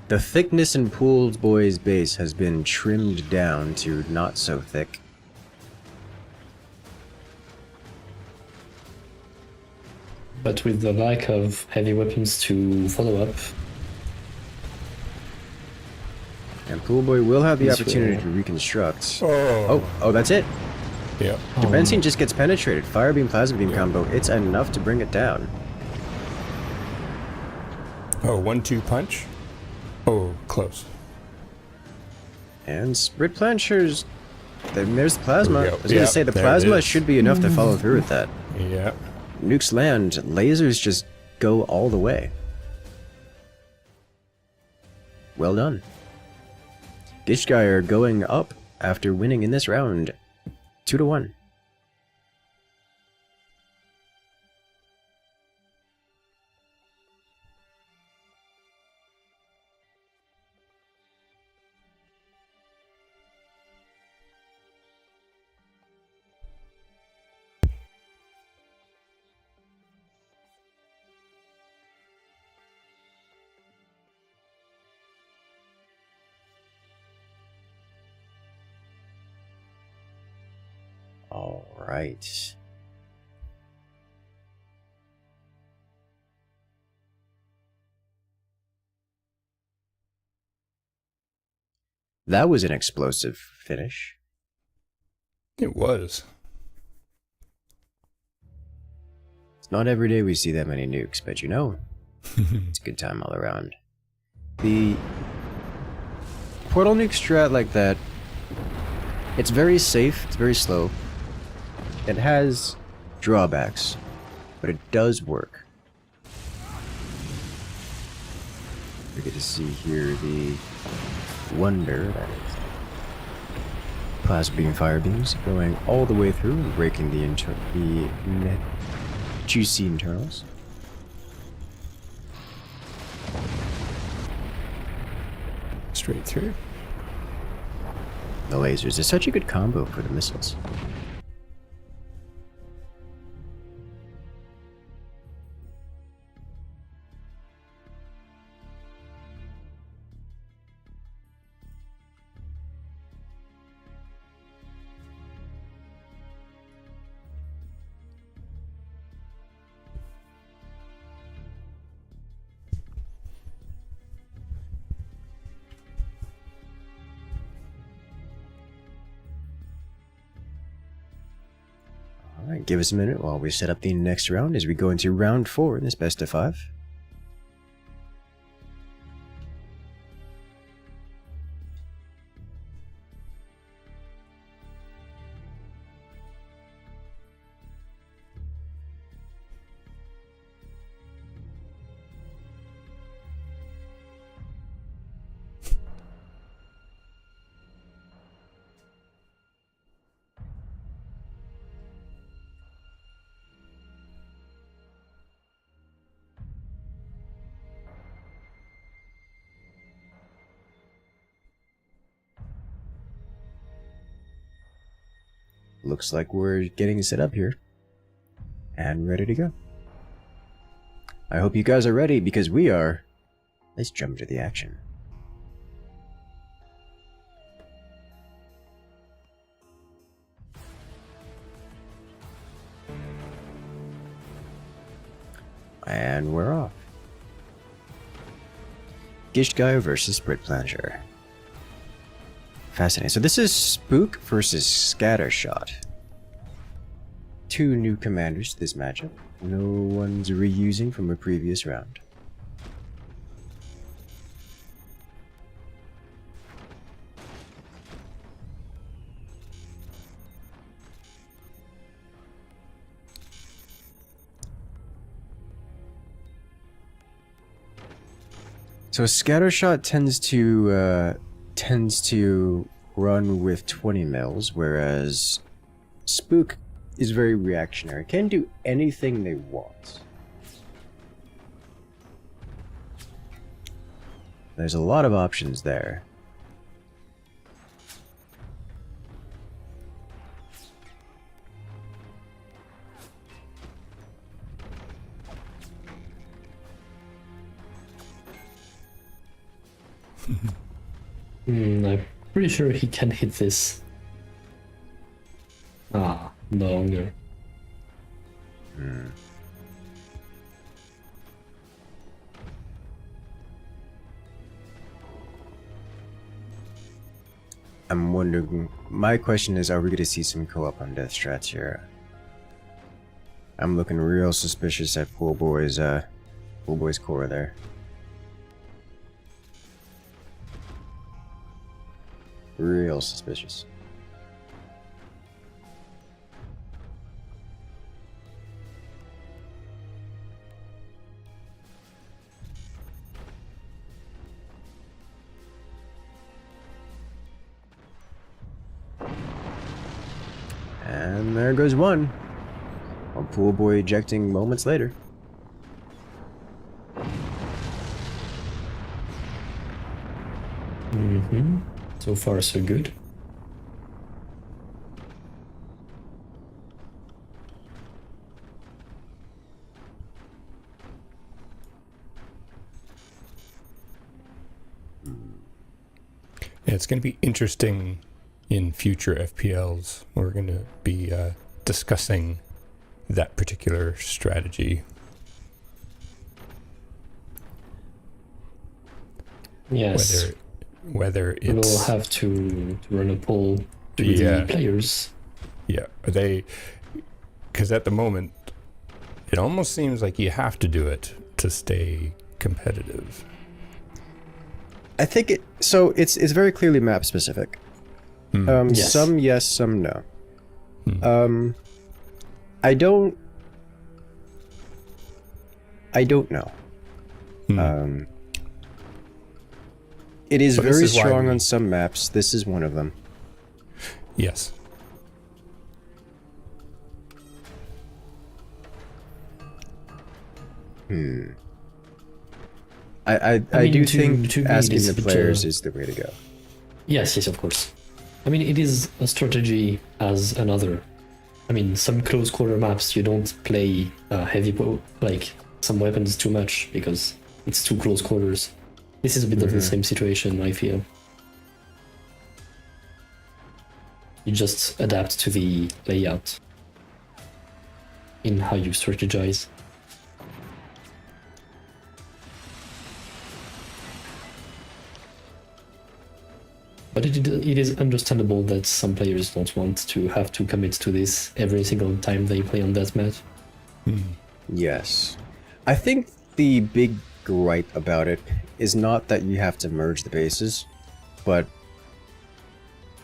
The thickness in Pool Boy's base has been trimmed down to not so thick. But with the lack of heavy weapons to follow up, And Pool Boy will have the He's opportunity really- to reconstruct. Oh. Oh, that's it. Yeah. Derbensing just gets penetrated. Fire beam, plasma beam combo. It's enough to bring it down. Oh, 1-2 punch. Oh, close. And Sprit Planchers. Then there's the plasma. There we I go. was gonna Yep, say the there it plasma is. should be enough to follow through with that. Yeah. Nukes land, lasers just go all the way. Well done. Gishgire going up after winning in this round, 2-1. All right. That was an explosive finish. It was. It's not every day we see that many nukes, but you know, it's a good time all around. The portal nuke strat like that, it's very safe, it's very slow. It has drawbacks, but it does work. We get to see here the wonder that is plasma beam fire beams going all the way through and breaking the juicy internals. Straight through. The lasers is such a good combo for the missiles. Alright, give us a minute while we set up the next round as we go into round 4 in this best of 5. Looks like we're getting set up here and ready to go. I hope you guys are ready because we are. Let's jump into the action. And we're off. Gishgire versus Sprit Plancher. Fascinating. So this is Spook versus Scattershot. Two new commanders to this matchup. No one's reusing from a previous round. So Scattershot tends to run with 20 mils, whereas Spook is very reactionary. Can do anything they want. There's a lot of options there. I'm pretty sure he can hit this. Ah, no longer. I'm wondering, my question is, are we going to see some co-op on Death Strats here? I'm looking real suspicious at Pool Boy's core there. Real suspicious. And there goes one. On Pool Boy ejecting moments later. So far, so good. Yeah, it's going to be interesting in future FPLs. We're going to be discussing that particular strategy. Yes. Whether it's... We'll have to run a poll to the players. Yeah, because at the moment, it almost seems like you have to do it to stay competitive. I think it's very clearly map specific. Yes. Some yes, some no. I don't know. It is very strong on some maps. This is one of them. Yes. I mean, do think to me, asking it the is players is the way to go. Yes, of course. I mean, it is a strategy as another. I mean, some close quarter maps, you don't play like some weapons too much because it's too close quarters. This is a bit of the same situation, I feel. You just adapt to the layout in how you strategize. But it is understandable that some players don't want to have to commit to this every single time they play on that match. Yes. I think the big gripe about it is not that you have to merge the bases, but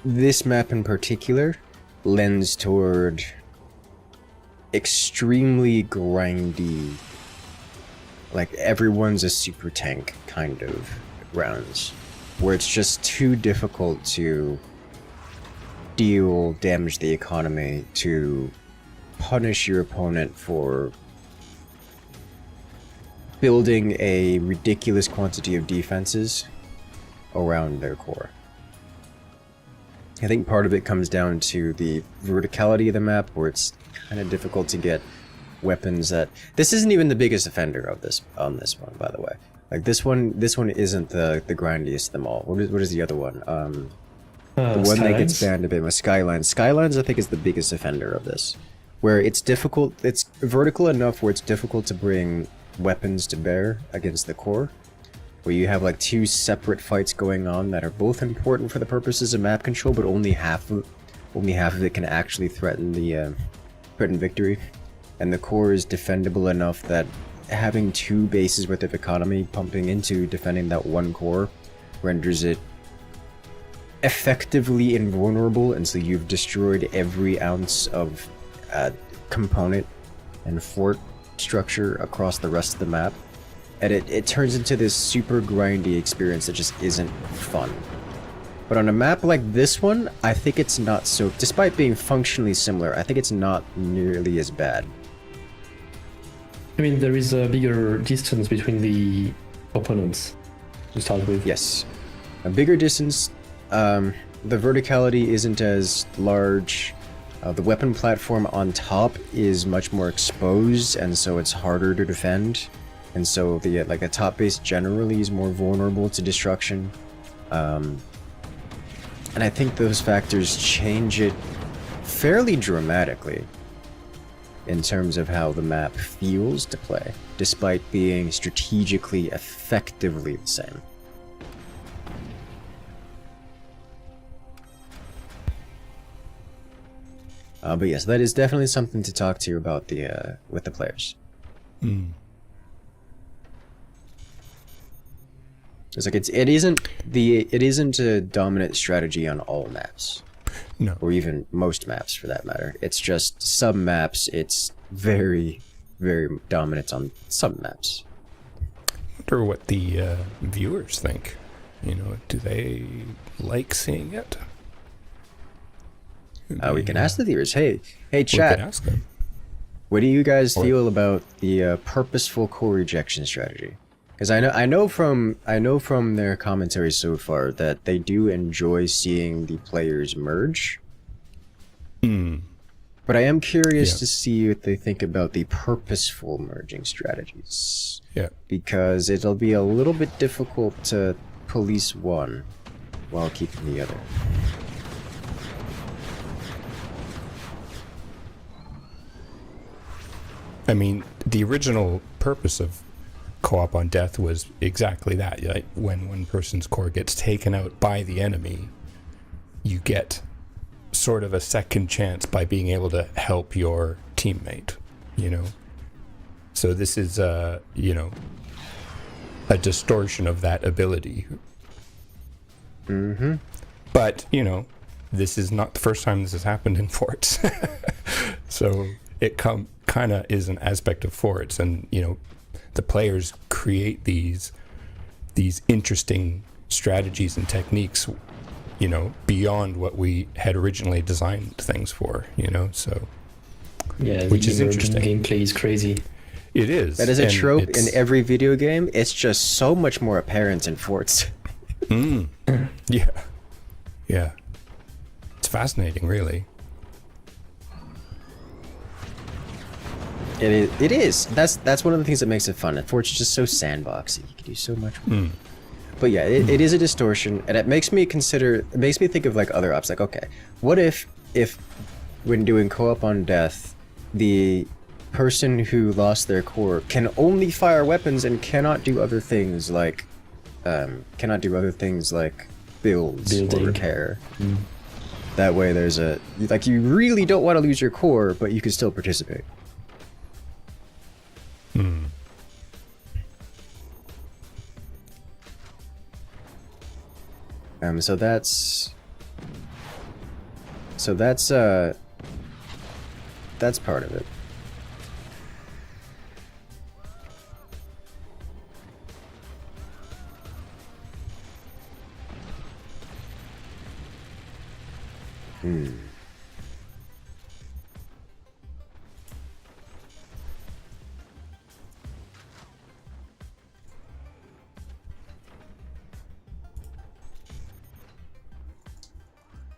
this map in particular lends toward extremely grindy, like everyone's a super tank kind of rounds, where it's just too difficult to damage the economy, to punish your opponent for building a ridiculous quantity of defenses around their core. I think part of it comes down to the verticality of the map, where it's kind of difficult to get weapons that... This isn't even the biggest offender of this on this one, by the way. Like this one isn't the grindiest of them all. What is the other one? The one that gets banned a bit with Skylines. Skylines, I think, is the biggest offender of this, where it's difficult. It's vertical enough where it's difficult to bring weapons to bear against the core, where you have like two separate fights going on that are both important for the purposes of map control, but only half of it can actually threaten victory, and the core is defendable enough that having two bases worth of economy pumping into defending that one core renders it effectively invulnerable until you've destroyed every ounce of component and fort structure across the rest of the map, and it turns into this super grindy experience that just isn't fun. But on a map like this one, I think it's not so... Despite being functionally similar, I think it's not nearly as bad. I mean, there is a bigger distance between the opponents to start with. Yes. A bigger distance. The verticality isn't as large. The weapon platform on top is much more exposed, and so it's harder to defend. And so the a top base generally is more vulnerable to destruction. And I think those factors change it fairly dramatically in terms of how the map feels to play, despite being strategically effectively the same. But yes, that is definitely something to talk to about with the players. It's like it isn't a dominant strategy on all maps. No. Or even most maps for that matter. It's just some maps it's very, very dominant on some maps. I wonder what the viewers think. You know, do they like seeing it? We can ask the viewers. Hey, We chat. can ask them. What do you guys feel about the purposeful core rejection strategy? Because I know from their commentary so far that they do enjoy seeing the players merge. But I am curious to see what they think about the purposeful merging strategies. Yeah. Because it'll be a little bit difficult to police one while keeping the other. I mean, the original purpose of co-op on death was exactly that. Like, when one person's core gets taken out by the enemy, you get sort of a second chance by being able to help your teammate, you know? So this is, you know, a distortion of that ability. Mm-hmm. But, you know, this is not the first time this has happened in forts. So it kind of is an aspect of forts, and, you know, the players create these interesting strategies and techniques, you know, beyond what we had originally designed things for, you know, so. Yeah, which the is emergent interesting. Gameplay is crazy. It is. That is a and trope in it's- every video game. It's just so much more apparent in forts. Yeah. Yeah. It's fascinating, really. It is. That's one of the things that makes it fun. Forts is just so sandboxy. You can do so much more. But yeah, it is a distortion, and it makes me think of like other ops. Like, okay, what if when doing co-op on death, the person who lost their core can only fire weapons and cannot do other things like builds or Building. repair. That way there's you really don't want to lose your core, but you can still participate. So that's part of it.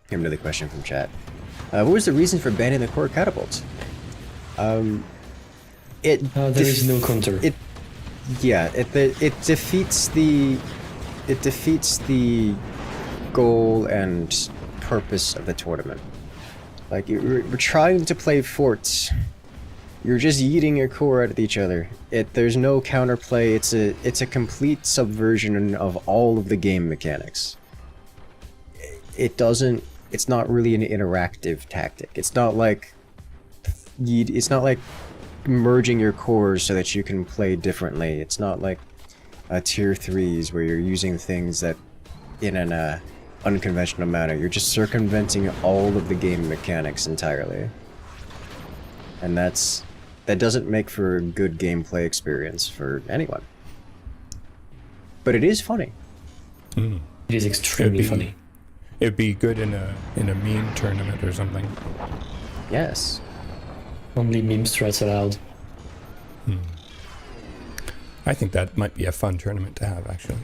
Here's another question from chat. What was the reason for banning the core catapults? There is no counter. It defeats the goal and purpose of the tournament. Like, we're trying to play forts. You're just yeeting your core at each other. There's no counterplay. It's a complete subversion of all of the game mechanics. It's not really an interactive tactic. It's not like merging your cores so that you can play differently. It's not like tier 3s where you're using things that in an unconventional manner. You're just circumventing all of the game mechanics entirely. And that doesn't make for a good gameplay experience for anyone. But it is funny. It is extremely funny. It'd be good in a meme tournament or something. Yes. Only meme strats allowed. I think that might be a fun tournament to have, actually.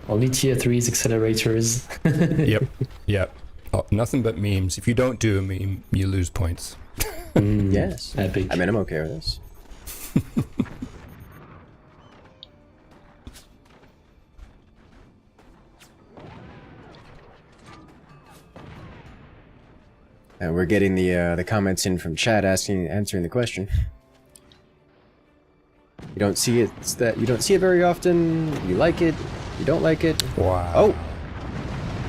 Only tier 3s, accelerators. Yep. Oh, nothing but memes. If you don't do a meme, you lose points. Yes. Epic. I mean, I'm okay with this. And we're getting the comments in from chat answering the question. You don't see it. You don't see it very often. You like it. You don't like it. Wow. Oh.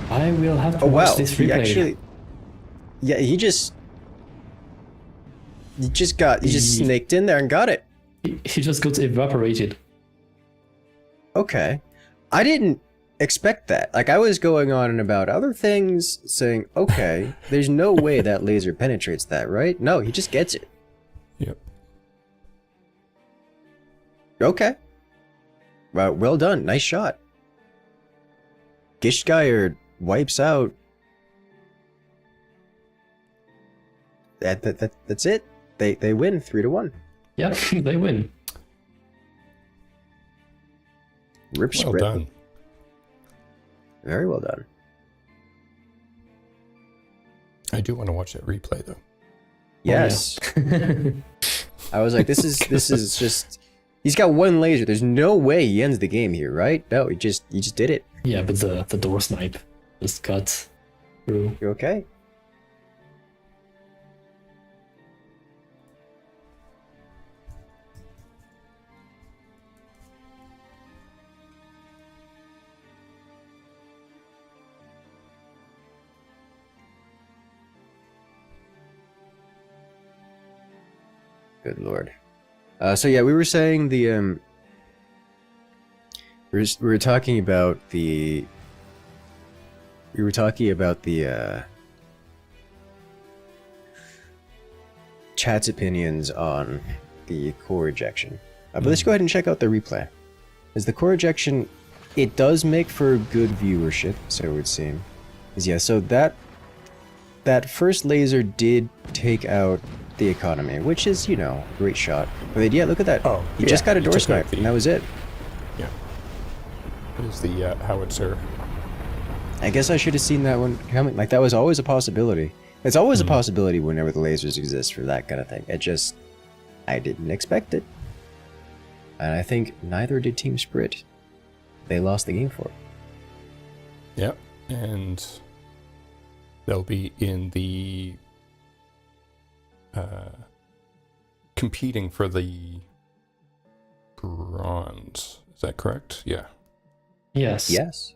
I will have to Oh watch wow. this He replay. actually. Yeah. He just snaked in there and got it. He just got evaporated. Okay. I didn't expect that. Like, I was going on and about other things, saying, okay, there's no way that laser penetrates that, right? No, he just gets it. Yep. Okay. Well done. Nice shot. Gishgeier wipes out. That's it. They win 3-1. Yeah, they win. Rip Well spread. done. Very well done. I do want to watch that replay though. Yes. Oh, yeah. I was like, this is just. He's got one laser. There's no way he ends the game here, right? No, he just did it. Yeah, but the door snipe just cut through. You okay? Good lord. So yeah, we were saying the we were talking about the chat's opinions on the core ejection. But let's go ahead and check out the replay. As the core ejection, it does make for good viewership, so it would seem. Yeah, so that first laser did take out the economy, which is, great shot. But yeah, look at that. Oh, he just got a he door took snipe, out the- and that was it. Yeah. It is the howitzer. I guess I should have seen that one coming. Like, that was always a possibility. It's always a possibility whenever the lasers exist for that kind of thing. I didn't expect it. And I think neither did Team Sprit. They lost the game for it. Yep. And they'll be in the competing for the bronze. Is that correct? Yeah. Yes. Yes.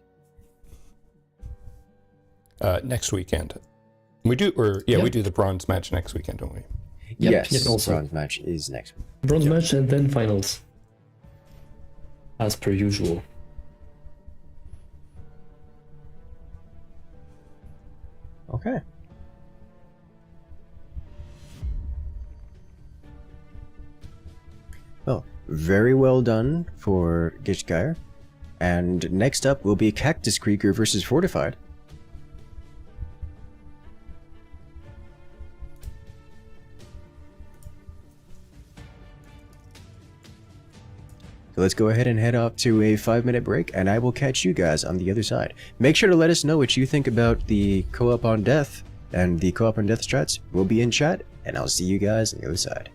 Next weekend. We do, we Yep. do the bronze match next weekend, don't we? Yep, Yes. yep, also. Bronze match is next week. Bronze match and then finals. As per usual. Okay. Well, very well done for Gishgeier. And next up will be Cactus Krieger versus Fortified. So let's go ahead and head off to a 5-minute break, and I will catch you guys on the other side. Make sure to let us know what you think about the co-op on death and the co-op on death strats. We'll be in chat, and I'll see you guys on the other side.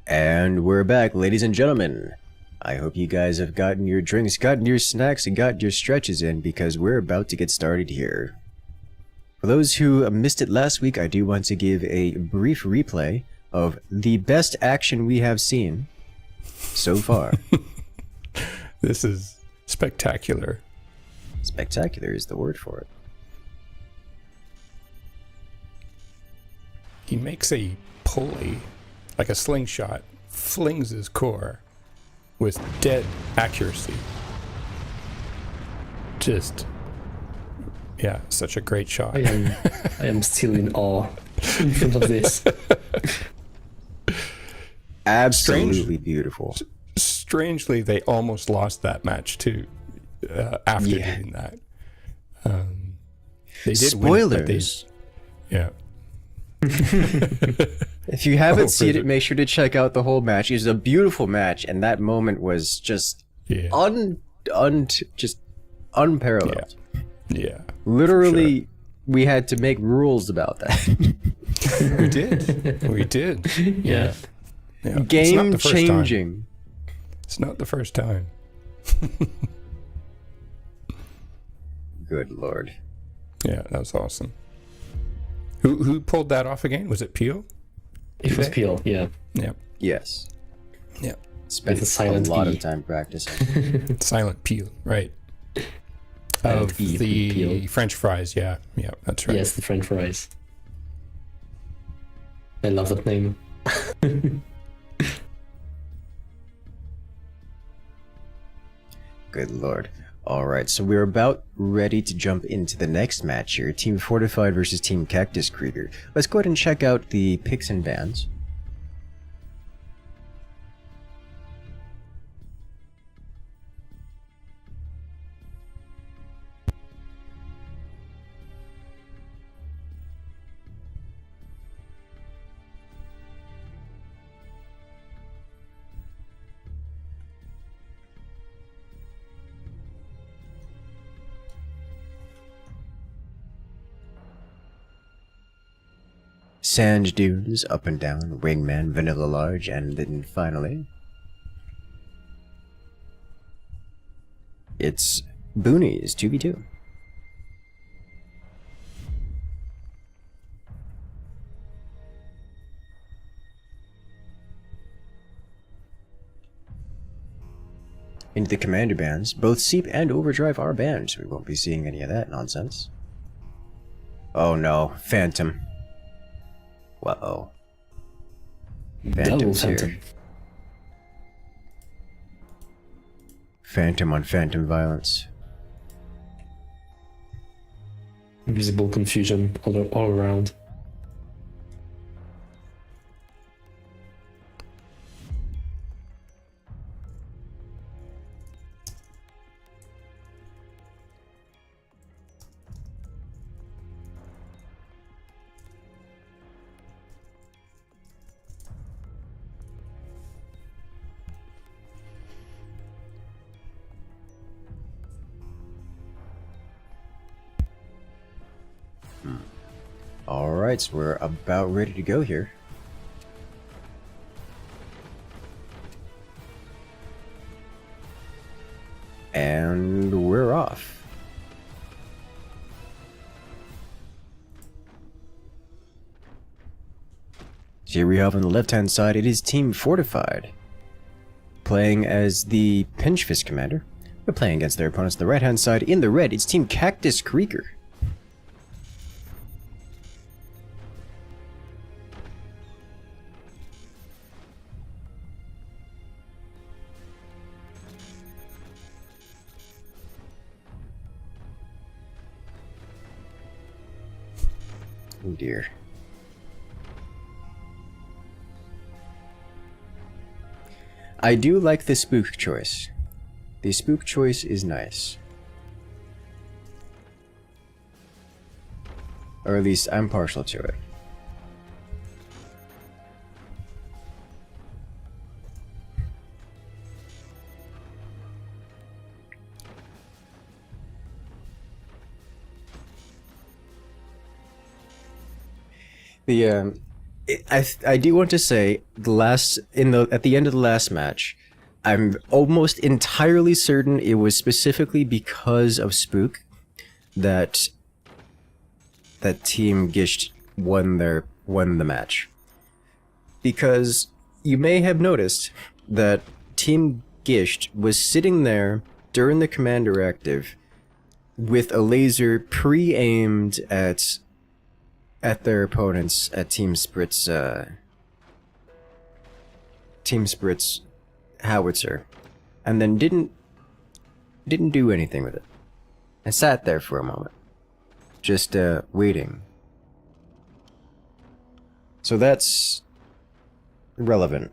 And we're back, ladies and gentlemen. I hope you guys have gotten your drinks, gotten your snacks, and got your stretches in, because we're about to get started here. For those who missed it last week, I do want to give a brief replay of the best action we have seen so far. This is spectacular. Spectacular is the word for it. He makes a pulley, like a slingshot, flings his core with dead accuracy. Just, yeah, such a great shot. I am still in awe in front of this. Absolutely beautiful. Strangely, they almost lost that match too after doing that. They did Spoilers. win it, but yeah. If you haven't seen it, make sure to check out the whole match. It was a beautiful match, and that moment was just just unparalleled. Yeah. Literally, sure. We had to make rules about that. We did. We did. Yeah. Game changing. It's not the first time. Good lord. Yeah, that was awesome. Who pulled that off again? Was it Peel? It was Peel, yeah. Yeah. Yes. Yeah. Spent a lot of time practicing. Silent Peel, right. Of the Peel. French fries, yeah. Yeah, that's right. Yes, the French fries. I love that name. Good lord. Alright, so we're about ready to jump into the next match here. Team Fortified versus Team Cactus Krieger. Let's go ahead and check out the picks and bans. Sand dunes, up and down, wingman, vanilla large, and then finally, it's boonies 2v2. Into the commander bans, both Seep and Overdrive are banned, so we won't be seeing any of that nonsense. Oh no, Phantom. Uh-oh. Phantom's here. Phantom on Phantom violence. Invisible confusion all around. Alright, so we're about ready to go here. And we're off. So here we have on the left-hand side, it is Team Fortified, playing as the Pinch Fist Commander. We're playing against their opponents on the right-hand side. In the red, it's Team Cactus Krieger. Oh dear. I do like the spook choice. The spook choice is nice. Or at least I'm partial to it. I do want to say at the end of the last match, I'm almost entirely certain it was specifically because of Spook that Team Gisht won the match. Because you may have noticed that Team Gisht was sitting there during the command directive with a laser pre-aimed at their opponents at Team Sprit's howitzer, and then didn't do anything with it. I sat there for a moment, just waiting. So that's relevant.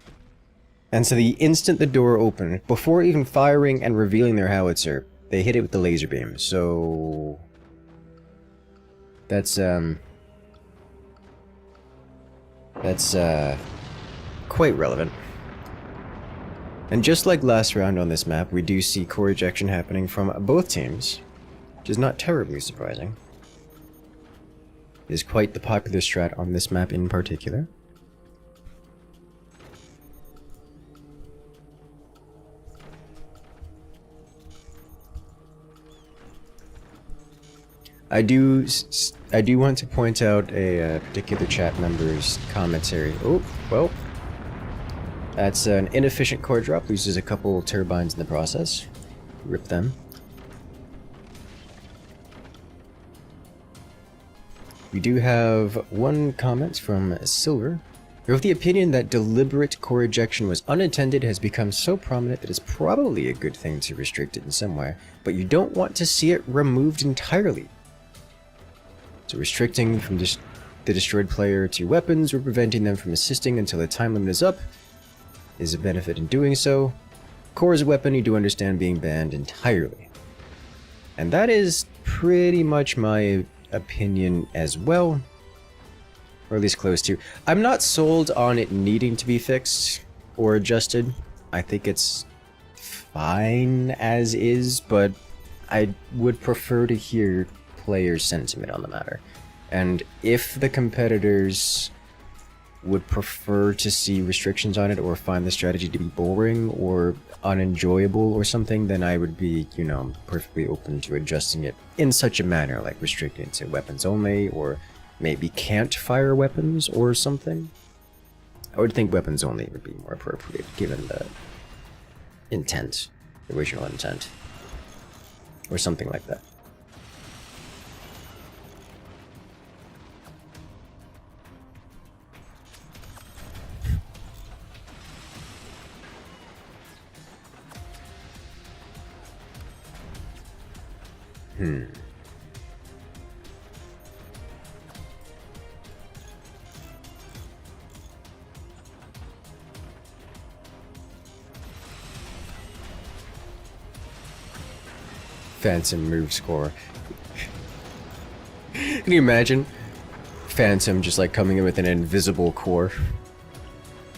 And so the instant the door opened, before even firing and revealing their howitzer, they hit it with the laser beam. So that's quite relevant. And just like last round on this map, we do see core ejection happening from both teams, which is not terribly surprising. It is quite the popular strat on this map in particular. I do want to point out a particular chat member's commentary. Oh, well, that's an inefficient core drop, loses a couple turbines in the process. Rip them. We do have one comment from Silver. You're of the opinion that deliberate core ejection was unintended has become so prominent that it's probably a good thing to restrict it in some way, but you don't want to see it removed entirely. So restricting from the destroyed player to weapons or preventing them from assisting until the time limit is up is a benefit in doing so. Core as a weapon, you do understand being banned entirely. And that is pretty much my opinion as well. Or at least close to. I'm not sold on it needing to be fixed or adjusted. I think it's fine as is, but I would prefer to hear player sentiment on the matter. And if the competitors would prefer to see restrictions on it or find the strategy to be boring or unenjoyable or something, then I would be, you know, perfectly open to adjusting it in such a manner, like restricting it to weapons only, or maybe can't fire weapons or something. I would think weapons only would be more appropriate given the intent, the original intent, or something like that. Phantom move score. Can you imagine Phantom just like coming in with an invisible core,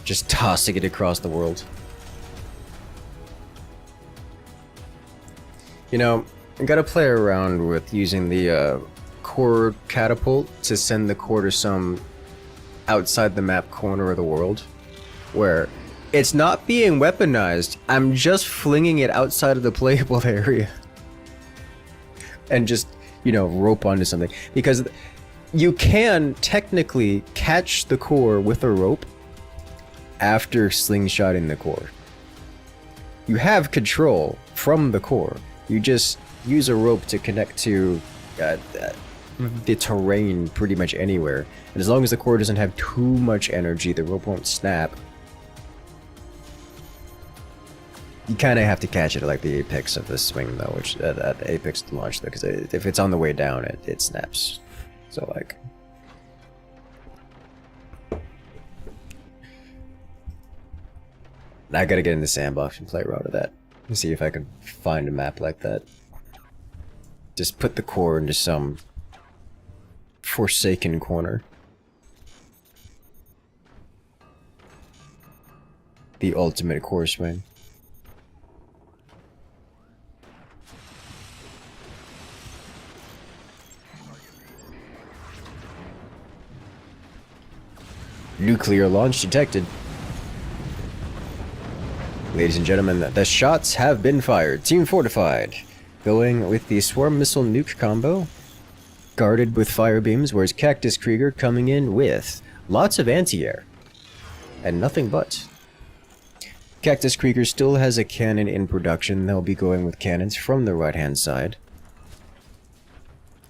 just tossing it across the world? You know, I gotta play around with using the core catapult to send the core to some outside the map corner of the world, where it's not being weaponized. I'm just flinging it outside of the playable area. And just, you know, rope onto something. Because you can technically catch the core with a rope after slingshotting the core. You have control from the core. You just use a rope to connect to the terrain pretty much anywhere. And as long as the core doesn't have too much energy, the rope won't snap. You kind of have to catch it at like the apex of the swing though, which at the apex of the launch though, because if it's on the way down, it snaps. So like, I gotta get in the sandbox and play around with that and see if I can find a map like that. Just put the core into some forsaken corner. The ultimate core swing. Nuclear launch detected. Ladies and gentlemen, the shots have been fired. Team Fortified going with the Swarm Missile Nuke combo, guarded with fire beams, whereas Cactus Krieger coming in with lots of anti-air and nothing but. Cactus Krieger still has a cannon in production. They'll be going with cannons from the right-hand side.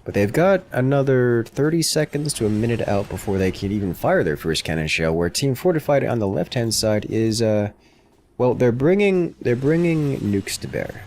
But they've got another 30 seconds to a minute out before they can even fire their first cannon shell, where Team Fortified on the left-hand side is, well, they're bringing nukes to bear.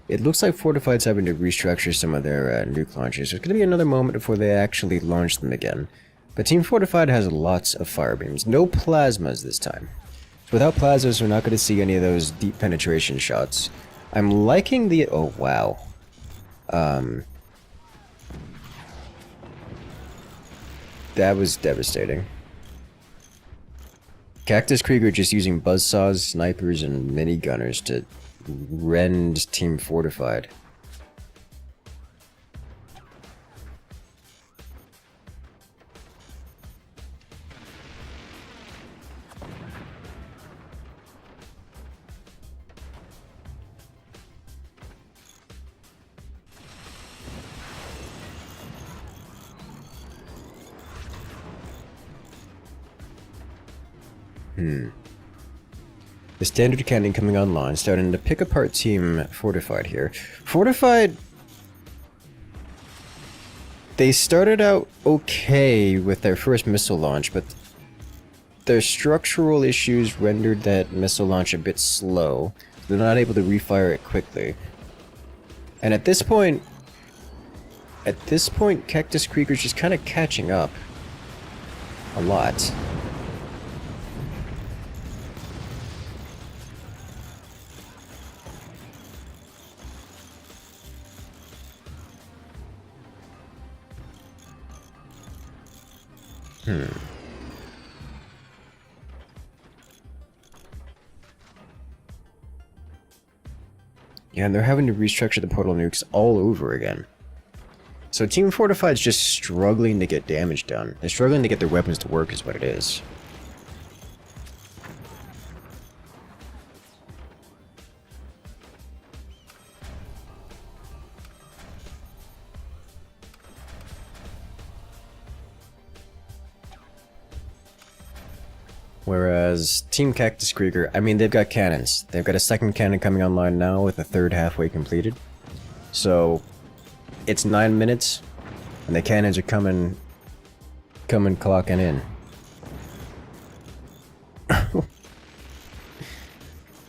It looks like Fortified's having to restructure some of their nuke launchers. There's going to be another moment before they actually launch them again. But Team Fortified has lots of fire beams. No plasmas this time. Without plasmas, we're not going to see any of those deep penetration shots. I'm liking the... Oh, wow. That was devastating. Cactus Krieger just using buzzsaws, snipers, and minigunners to rend Team Fortified. The standard cannon coming online, starting to pick apart Team Fortified here. Fortified, they started out okay with their first missile launch, but their structural issues rendered that missile launch a bit slow. They're not able to refire it quickly. And at this point, Cactus Krieger's just kind of catching up a lot. Yeah, and they're having to restructure the portal nukes all over again. So Team Fortified's just struggling to get damage done. They're struggling to get their weapons to work is what it is. Whereas Team Cactus Krieger, I mean, they've got cannons. They've got a second cannon coming online now with a third halfway completed. So it's 9 minutes, and the cannons are coming clocking in.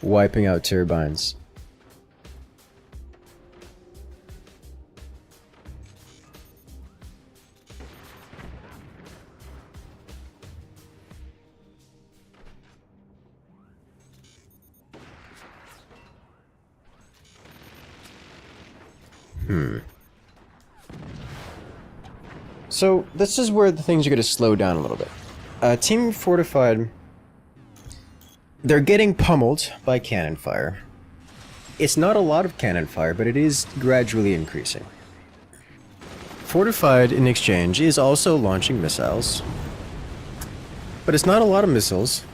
Wiping out turbines. So this is where the things are going to slow down a little bit. Team Fortified, they're getting pummeled by cannon fire. It's not a lot of cannon fire, but it is gradually increasing. Fortified, in exchange, is also launching missiles. But it's not a lot of missiles.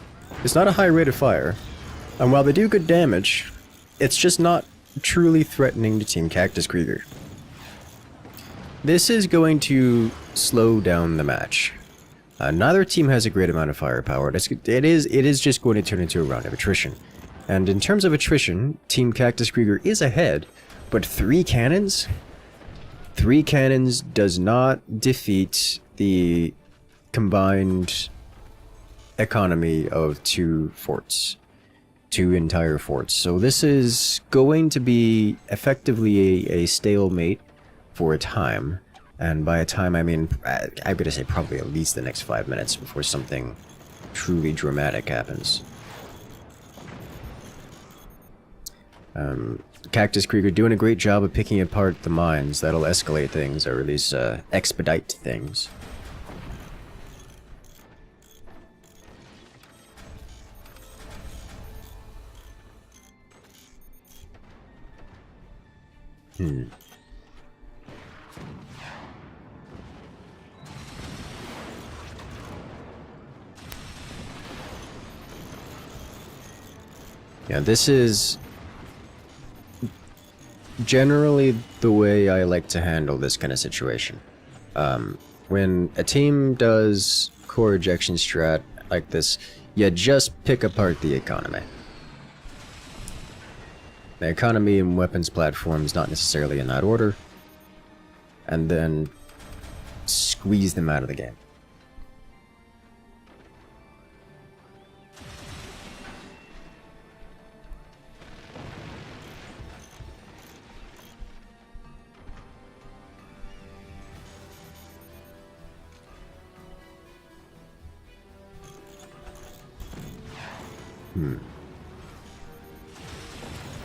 It's not a high rate of fire. And while they do good damage, it's just not truly threatening to Team Cactus Krieger. This is going to slow down the match. Neither team has a great amount of firepower. It is just going to turn into a round of attrition. And in terms of attrition, Team Cactus Krieger is ahead, but 3 cannons? 3 cannons does not defeat the combined economy of 2 forts. 2 entire forts. So this is going to be effectively a stalemate for a time. And by a time, I mean, I'm going to say probably at least the next 5 minutes before something truly dramatic happens. Cactus Krieger doing a great job of picking apart the mines. That'll escalate things, or at least expedite things. Yeah, this is generally the way I like to handle this kind of situation. When a team does core ejection strat like this, you just pick apart the economy. The economy and weapons platforms not necessarily in that order, and then squeeze them out of the game.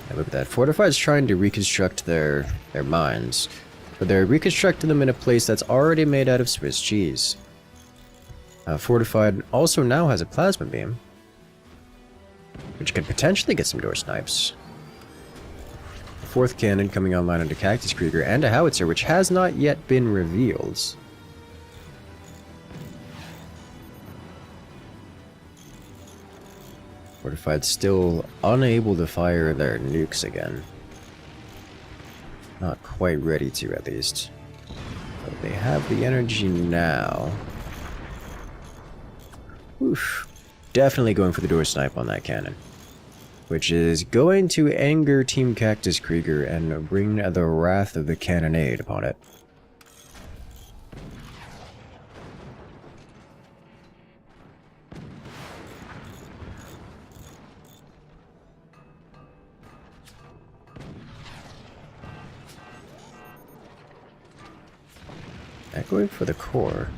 Yeah, look at that. Fortified's trying to reconstruct their mines, but they're reconstructing them in a place that's already made out of Swiss cheese. Fortified also now has a plasma beam, which could potentially get some door snipes. Fourth cannon coming online under Cactus Krieger, and a howitzer, which has not yet been revealed. Fortified still unable to fire their nukes again. Not quite ready to, at least. But they have the energy now. Oof. Definitely going for the door snipe on that cannon. Which is going to anger Team Cactus Krieger and bring the wrath of the cannonade upon it. Going for the core.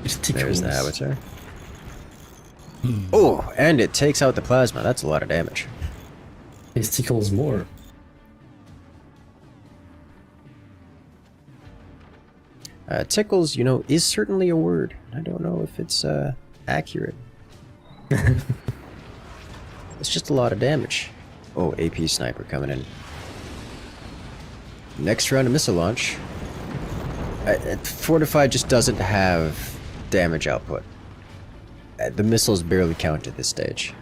There's the howitzer. Oh, and it takes out the plasma. That's a lot of damage. It tickles more. Tickles, you know, is certainly a word. I don't know if it's accurate. It's just a lot of damage. Oh, AP sniper coming in. Next round of missile launch. Fortified just doesn't have damage output. The missiles barely count at this stage.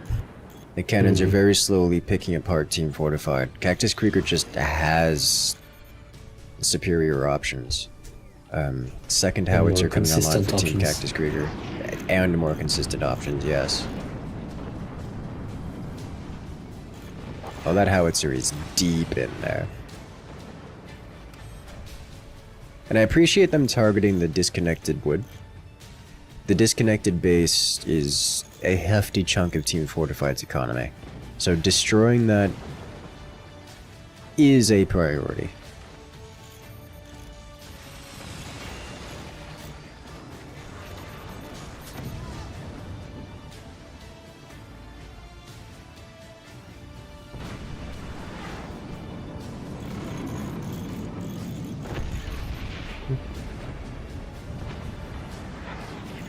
The cannons are very slowly picking apart Team Fortified. Cactus Krieger just has superior options. Second howitzer coming online for Team Cactus Krieger. And more consistent options, yes. Oh, that howitzer is deep in there. And I appreciate them targeting the disconnected wood. The disconnected base is a hefty chunk of Team Fortified's economy, so destroying that is a priority.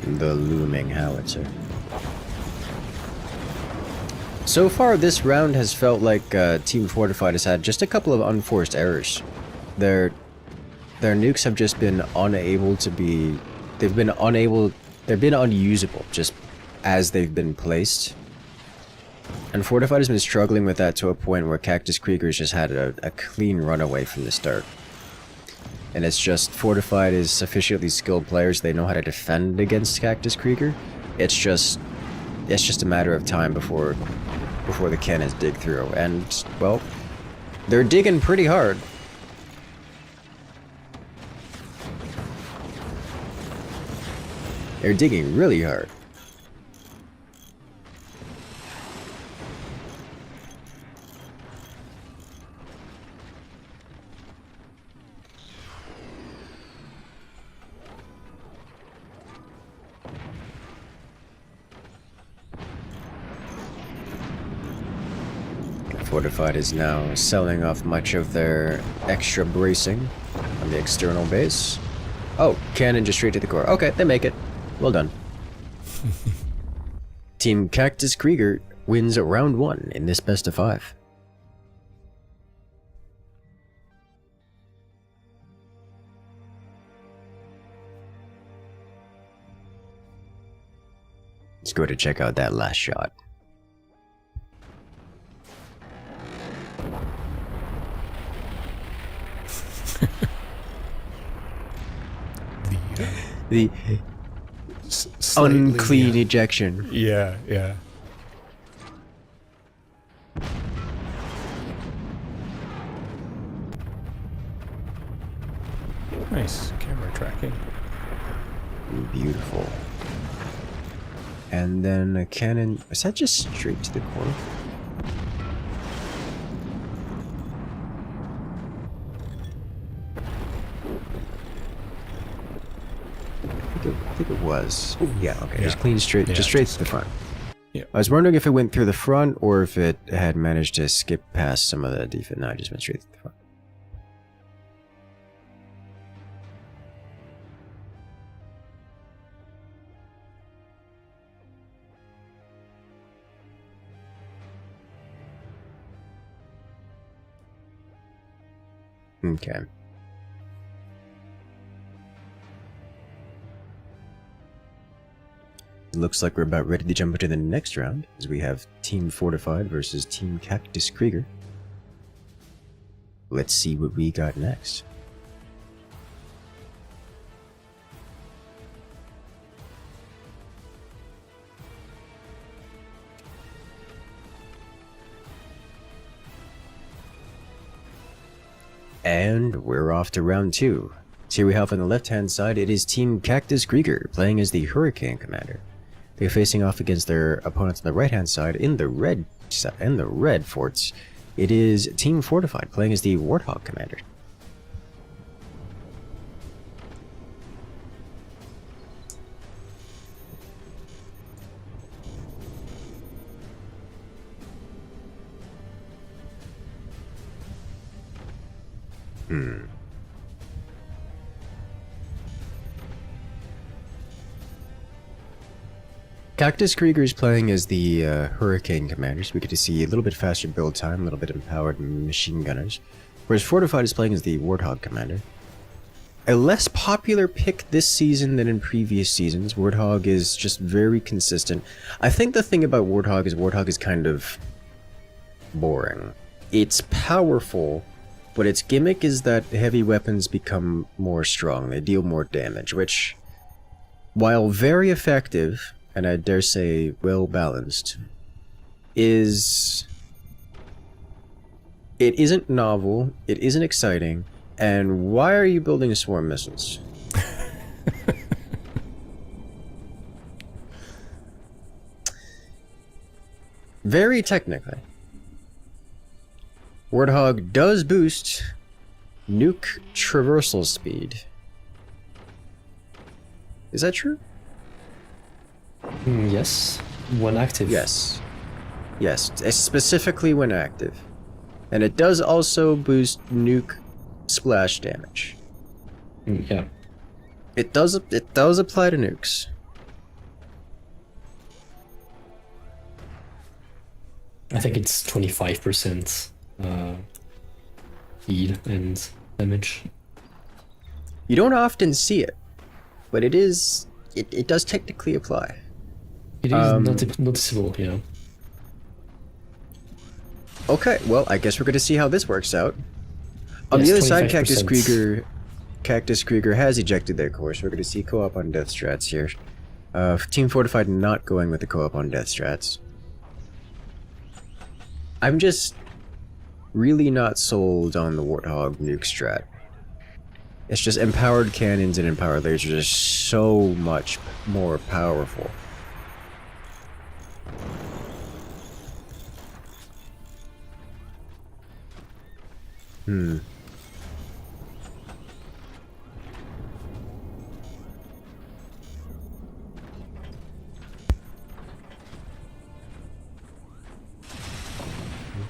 The looming howitzer. So far, this round has felt like Team Fortified has had just a couple of unforced errors. Their nukes have just been unable to be... They've been unusable just as they've been placed. And Fortified has been struggling with that to a point where Cactus Krieger's just had a clean runaway from the start. And it's just, Fortified is sufficiently skilled players, they know how to defend against Cactus Krieger. It's just a matter of time before the cannons dig through. And, well, they're digging pretty hard. They're digging really hard. Fortified is now selling off much of their extra bracing on the external base. Oh, cannon just straight to the core. Okay, they make it. Well done. Team Cactus Krieger wins round 1 in this best of 5. Let's go to check out that last shot. The unclean ejection. Yeah, yeah. Nice camera tracking. Beautiful. And then a cannon. Is that just straight to the core? I think it was. Yeah, okay. Yeah. Just clean straight, Yeah, just straight to the front. Yeah. I was wondering if it went through the front or if it had managed to skip past some of the defense. No, it just went straight to the front. Okay. It looks like we're about ready to jump into the next round, as we have Team Fortified versus Team Cactus Krieger. Let's see what we got next. And we're off to round 2. So here we have on the left-hand side, it is Team Cactus Krieger playing as the Hurricane Commander. They're facing off against their opponents on the right-hand side in the red forts. It is Team Fortified playing as the Warthog Commander. Cactus Krieger is playing as the Hurricane Commanders. We get to see a little bit faster build time, a little bit empowered machine gunners. Whereas Fortified is playing as the Warthog Commander. A less popular pick this season than in previous seasons. Warthog is just very consistent. I think the thing about Warthog is kind of boring. It's powerful, but its gimmick is that heavy weapons become more strong. They deal more damage, which, while very effective, and I dare say well balanced, it isn't novel, it isn't exciting, and why are you building swarm missiles? Very technically, Warthog does boost nuke traversal speed. Is that true? Yes, when active. Yes. Yes, specifically when active. And it does also boost nuke splash damage. Yeah. It does apply to nukes. I think it's 25% heal and damage. You don't often see it, but it does technically apply. It is noticeable, yeah. Okay, well, I guess we're going to see how this works out. On Yes, the other side, 25%. Cactus Krieger has ejected their course. We're going to see co-op on death strats here. Team Fortified not going with the co-op on death strats. I'm just really not sold on the Warthog nuke strat. It's just empowered cannons and empowered lasers are so much more powerful.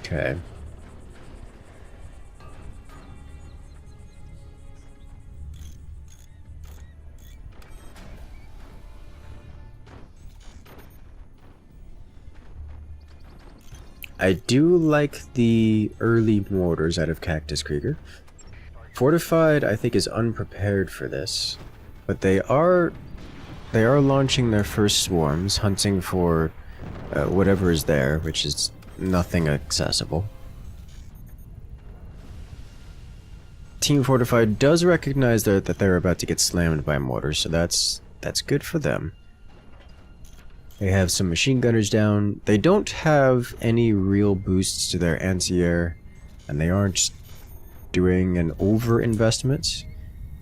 Okay. I do like the early mortars out of Cactus Krieger. Fortified, I think, is unprepared for this, but they are they are launching their first swarms, hunting for whatever is there, which is nothing accessible. Team Fortified does recognize that they're about to get slammed by mortars, so that's good for them. They have some machine gunners down. They don't have any real boosts to their anti-air, and they aren't doing an over-investment.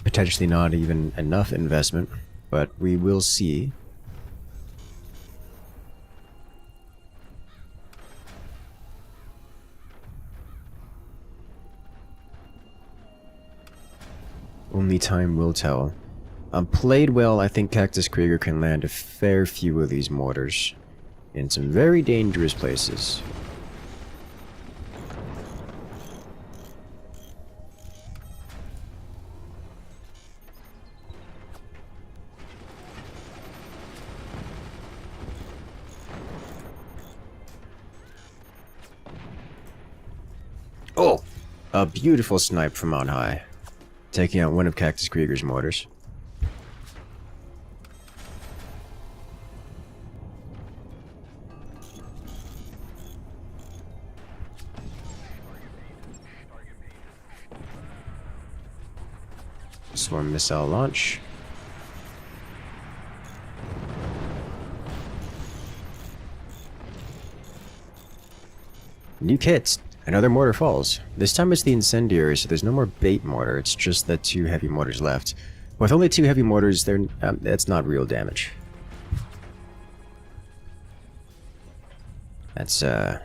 Potentially not even enough investment, but we will see. Only time will tell. Played well, I think Cactus Krieger can land a fair few of these mortars in some very dangerous places. Oh! A beautiful snipe from on high, taking out one of Cactus Krieger's mortars. Swarm missile launch. New kits. Another mortar falls. This time it's the incendiary, so there's no more bait mortar. It's just the 2 heavy mortars left. With only 2 heavy mortars, that's not real damage. That's they're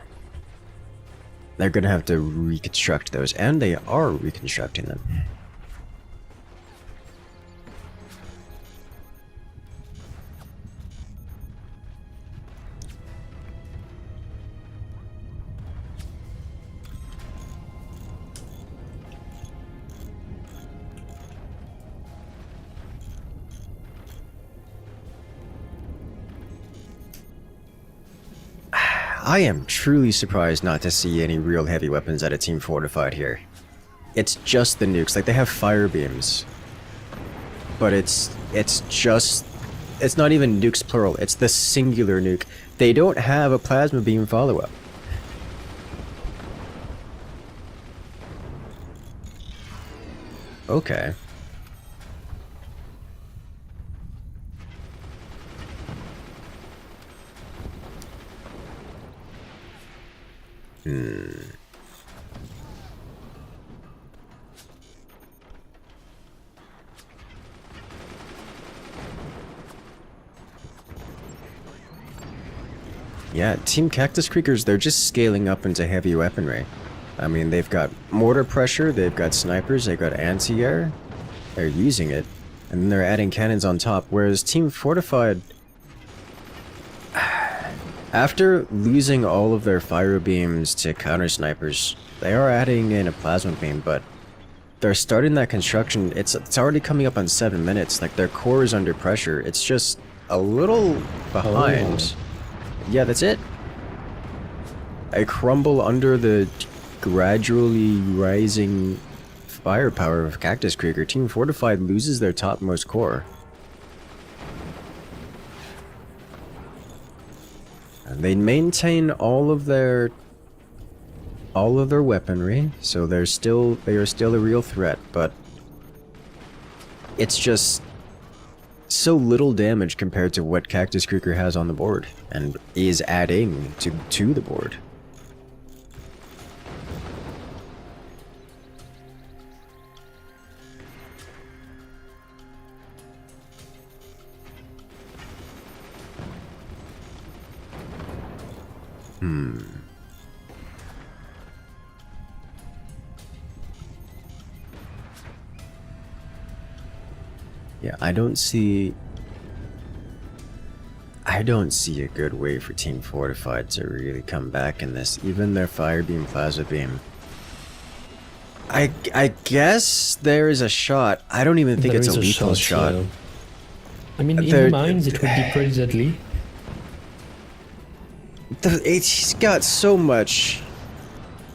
gonna have to reconstruct those, and they are reconstructing them. I am truly surprised not to see any real heavy weapons at a Team Fortified here. It's just the nukes. Like, they have fire beams, but it's not even nukes plural. It's the singular nuke. They don't have a plasma beam follow-up. Okay. Yeah, Team Cactus Kriegers, they're just scaling up into heavy weaponry. I mean, they've got mortar pressure, they've got snipers, they've got anti-air. They're using it, and then they're adding cannons on top, whereas Team Fortified, after losing all of their fire beams to counter snipers, they are adding in a plasma beam, but they're starting that construction. It's already coming up on 7 minutes. Like, their core is under pressure. It's just a little behind. Oh. Yeah, that's it. I crumble under the gradually rising firepower of Cactus Krieger. Team Fortified loses their topmost core. And they maintain all of their weaponry, so they are still a real threat, but it's just so little damage compared to what Cactus Krieger has on the board and is adding to the board. Yeah, I don't see a good way for Team Fortified to really come back in this. Even their fire beam, plasma beam. I guess there is a shot. I don't even think it's a lethal shot. Yeah. I mean, in mines it would be pretty deadly. He's got so much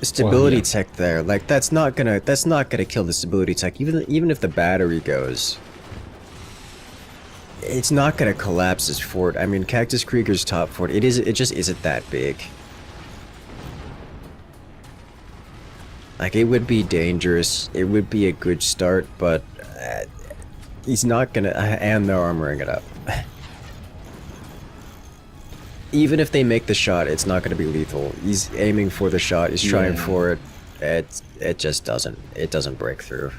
stability tech there. Like, that's not gonna kill the stability tech. Even if the battery goes. it's not gonna collapse his fort. I mean, Cactus Krieger's top fort, it just isn't that big. Like, it would be dangerous, it would be a good start, but he's not gonna, and they're armoring it up. Even if they make the shot, it's not gonna be lethal. He's aiming for the shot, he's trying for it, it just doesn't break through.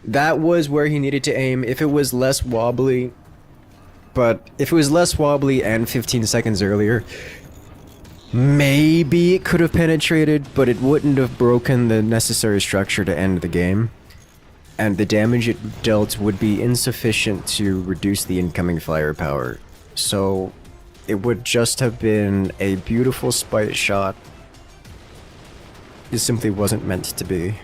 That was where he needed to aim. If it was less wobbly, and 15 seconds earlier, maybe it could have penetrated, but it wouldn't have broken the necessary structure to end the game. And the damage it dealt would be insufficient to reduce the incoming firepower. So it would just have been a beautiful spite shot. It simply wasn't meant to be.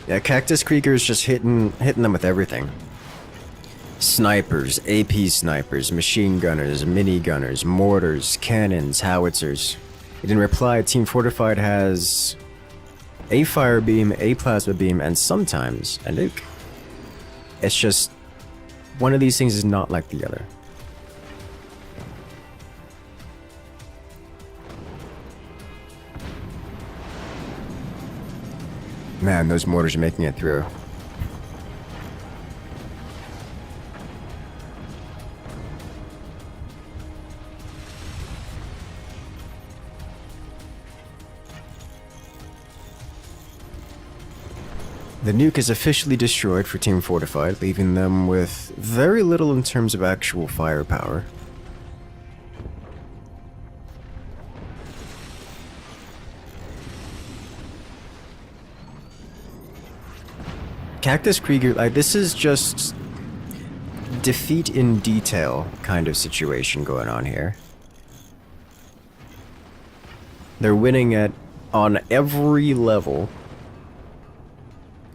Yeah, Cactus Krieger's just hitting them with everything. Snipers, AP snipers, machine gunners, mini gunners, mortars, cannons, howitzers. And in reply, Team Fortified has a fire beam, a plasma beam, and sometimes a nuke. It's just one of these things is not like the other. Man, those mortars are making it through. The nuke is officially destroyed for Team Fortified, leaving them with very little in terms of actual firepower. Cactus Krieger, like, this is just defeat in detail kind of situation going on here. They're winning on every level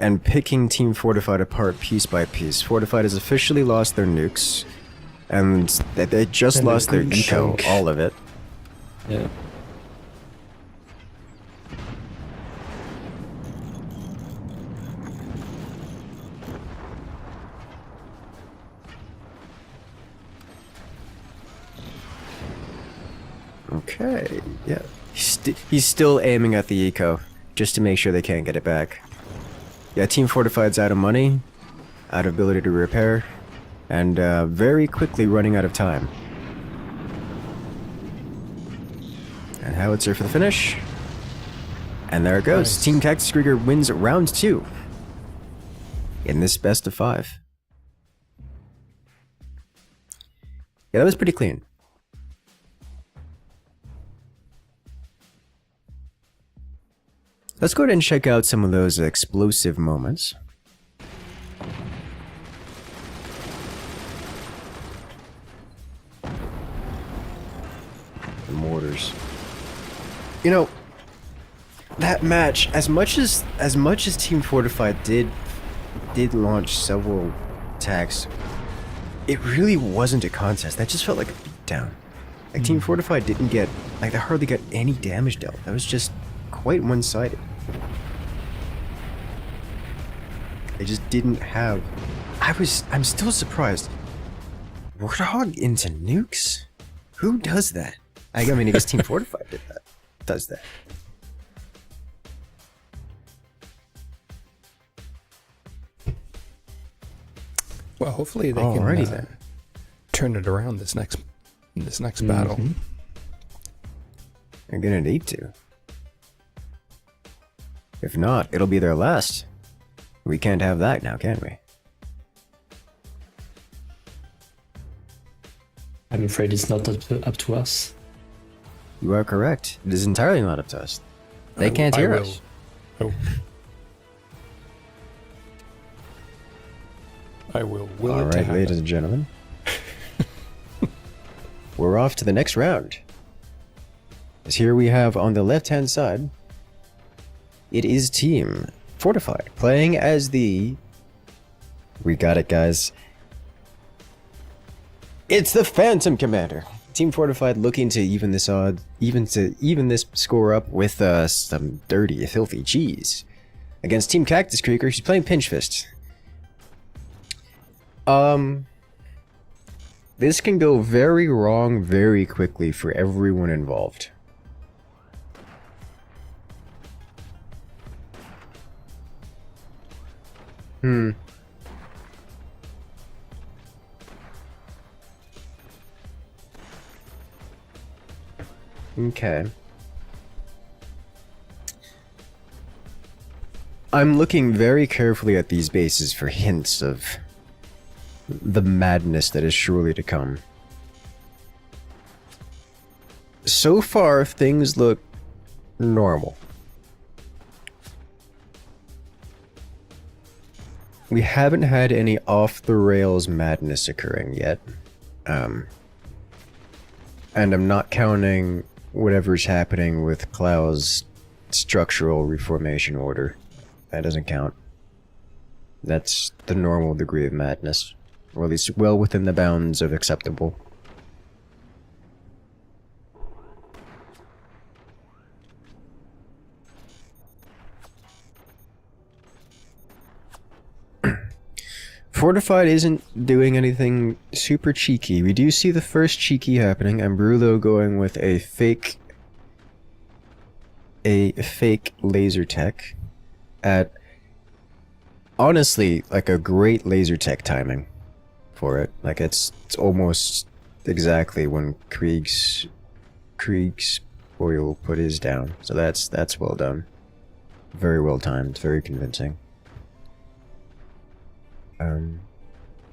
and picking Team Fortified apart piece by piece. Fortified has officially lost their nukes, and they just lost their eco, all of it. Yeah. Okay, yeah. He's still aiming at the eco, just to make sure they can't get it back. Yeah, Team Fortified's out of money, out of ability to repair, and very quickly running out of time. And howitzer for the finish. And there it goes. Nice. Team Cactus Krieger wins round 2 in this best of 5. Yeah, that was pretty clean. Let's go ahead and check out some of those explosive moments. The mortars. You know, that match, as much as Team Fortified did launch several attacks, it really wasn't a contest. That just felt like a beatdown. Like, Team Fortified didn't get, like, they hardly got any damage dealt. That was just quite one-sided. They just didn't have... I'm still surprised. Warthog into nukes? Who does that? I mean, I guess Team Fortified does that. Well, hopefully they can turn it around this next battle. They're gonna need to. If not, it'll be their last. We can't have that now, can we? I'm afraid it's not up to us. You are correct. It is entirely not up to us. They can't hear us. I will. All right, ladies and gentlemen. We're off to the next round. As here we have on the left-hand side, it is Team Fortified, playing as the We got it, guys. It's the Phantom Commander. Team Fortified looking to even this this score up with some dirty, filthy cheese against Team Cactus Krieger. She's playing Pinch Fist. This can go very wrong very quickly for everyone involved. Okay. I'm looking very carefully at these bases for hints of the madness that is surely to come. So far, things look normal. We haven't had any off-the-rails madness occurring yet. And I'm not counting whatever's happening with Klau's structural reformation order. That doesn't count. That's the normal degree of madness. Or at least well within the bounds of acceptable. Fortified isn't doing anything super cheeky. We do see the first cheeky happening, and Brulo going with a fake laser tech at honestly like a great laser tech timing for it. Like it's almost exactly when Krieg's oil put his down. So that's well done. Very well timed, very convincing.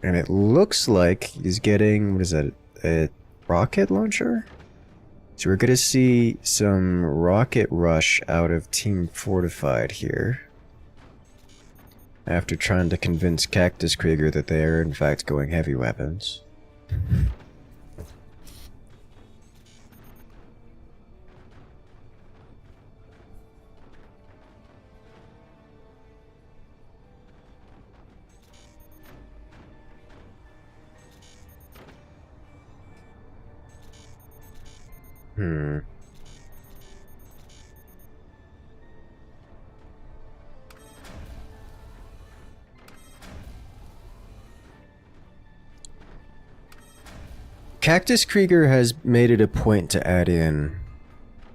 And it looks like he's getting, what is that, a rocket launcher? So we're gonna see some rocket rush out of Team Fortified here. After trying to convince Cactus Krieger that they are in fact going heavy weapons. Cactus Krieger has made it a point to add in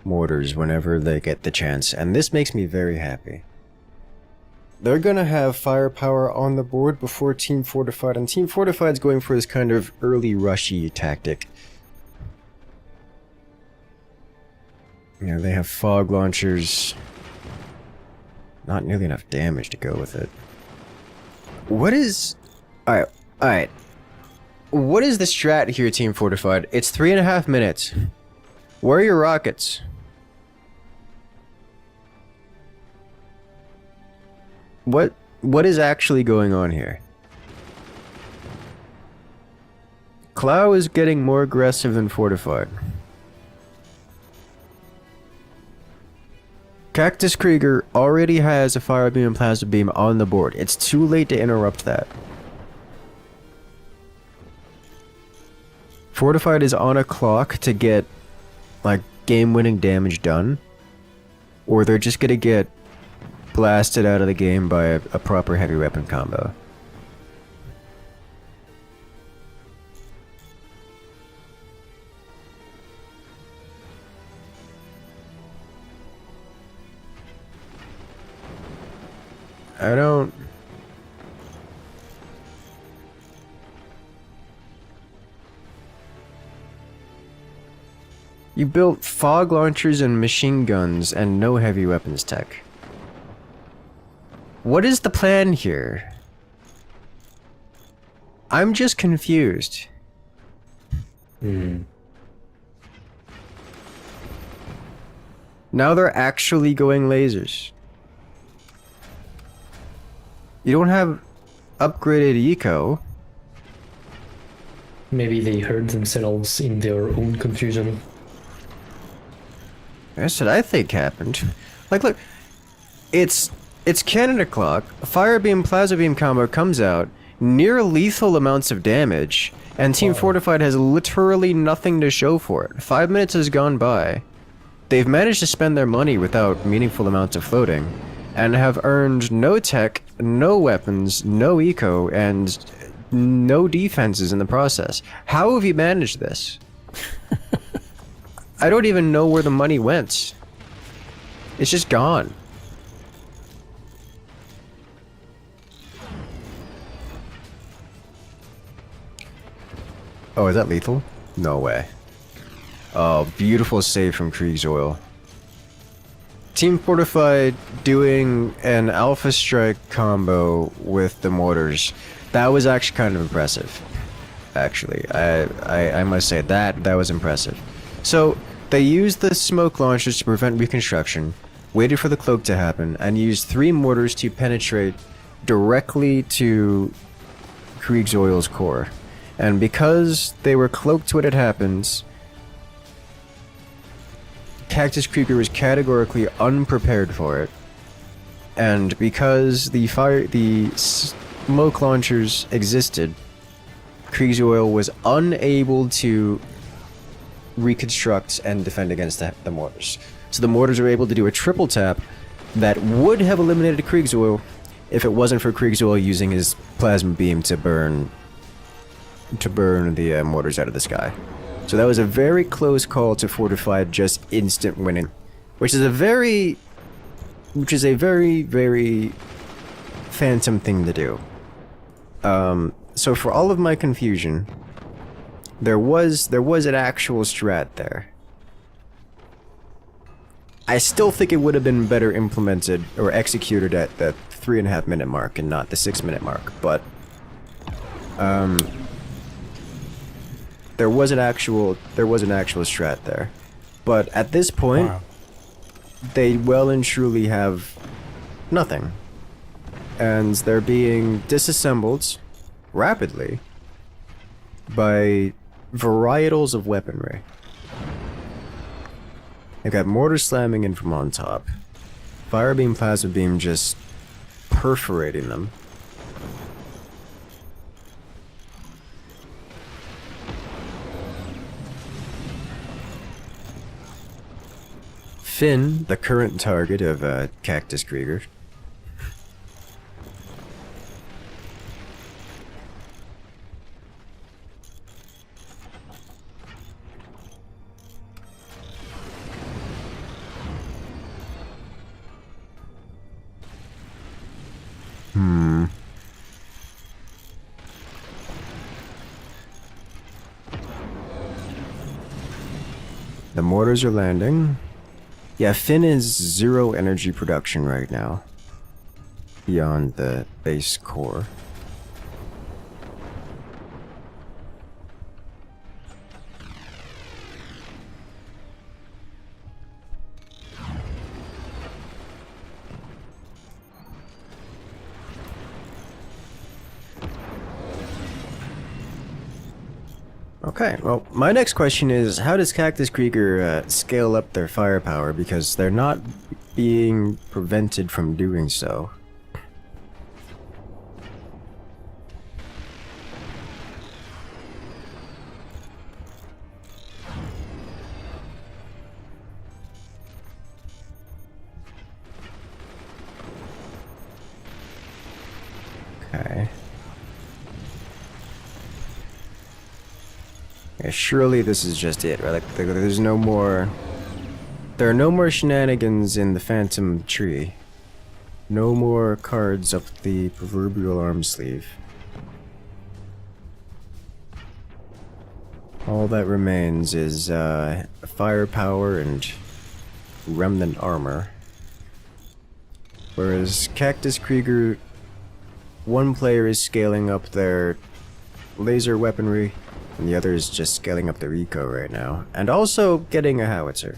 mortars whenever they get the chance, and this makes me very happy. They're gonna have firepower on the board before Team Fortified, and Team Fortified's going for this kind of early rushy tactic. You know, they have fog launchers. Not nearly enough damage to go with it. What is... Alright. What is the strat here, Team Fortified? It's 3.5 minutes. Where are your rockets? What is actually going on here? Clau is getting more aggressive than Fortified. Cactus Krieger already has a fire beam and plasma beam on the board. It's too late to interrupt that. Fortified is on a clock to get, like, game-winning damage done. Or they're just gonna get blasted out of the game by a proper heavy weapon combo. I don't... You built fog launchers and machine guns and no heavy weapons tech. What is the plan here? I'm just confused. Now they're actually going lasers. You don't have upgraded eco. Maybe they hurt themselves in their own confusion. That's what I think happened. Like, look, it's cannon o'clock. A fire beam, plasma beam combo comes out. near lethal amounts of damage, and Team Fortified has literally nothing to show for it. 5 minutes has gone by. They've managed to spend their money without meaningful amounts of floating, and have earned no tech, no weapons, no eco, and no defenses in the process. How have you managed this? I don't even know where the money went. It's just gone. Oh, is that lethal? No way. Oh, beautiful save from Krieg's Oil. Team Fortified doing an Alpha Strike combo with the mortars. That was actually kind of impressive. Actually, I must say that was impressive. So, they used the smoke launchers to prevent reconstruction, waited for the cloak to happen, and used 3 mortars to penetrate directly to Krieg's Oil's core. And because they were cloaked when it happens, Cactus Krieger was categorically unprepared for it. And because the smoke launchers existed, Krieg's Oil was unable to reconstruct and defend against the mortars. So the mortars are able to do a triple tap that would have eliminated Krieg's Oil if it wasn't for Krieg's Oil using his plasma beam to burn the mortars out of the sky. So that was a very close call to Fortified just instant winning, which is a very, very Phantom thing to do. So for all of my confusion, there was an actual strat there. I still think it would have been better implemented or executed at the 3.5 minute mark and not the 6 minute mark, but there was an actual strat there. But at this point, wow, they well and truly have nothing. And they're being disassembled rapidly by varietals of weaponry. They've got mortar slamming in from on top, fire beam, plasma beam just perforating them. Finn, the current target of Cactus Krieger. The mortars are landing. Yeah, Finn is 0 energy production right now. Beyond the base core. Okay, well, my next question is, how does Cactus Krieger scale up their firepower, because they're not being prevented from doing so? Okay. Yeah, surely this is just it, right? Like, there's no more... There are no more shenanigans in the Phantom tree. No more cards up the proverbial arm sleeve. All that remains is, firepower and remnant armor. Whereas Cactus Krieger, one player is scaling up their laser weaponry, and the other is just scaling up their eco right now. And also getting a howitzer.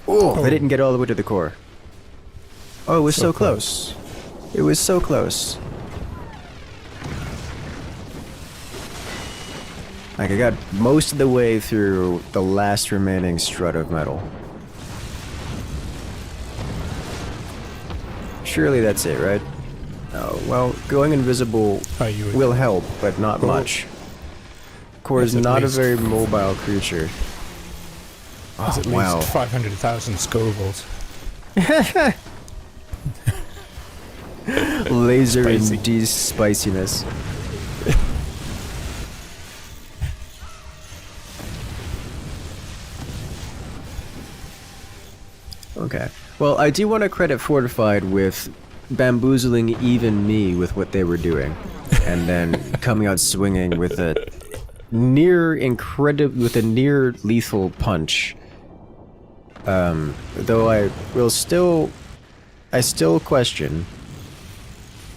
Oh, they didn't get all the way to the core. Oh, it was so close. It was so close. Like, I got most of the way through the last remaining strut of metal. Surely that's it, right? Oh, well, going invisible will help, but not much. Core is not a very mobile creature. That's at least 500,000 Scovilles. Laser-induced spiciness. Okay. Well, I do want to credit Fortified with bamboozling even me with what they were doing, and then coming out swinging with a near lethal punch. Though I still question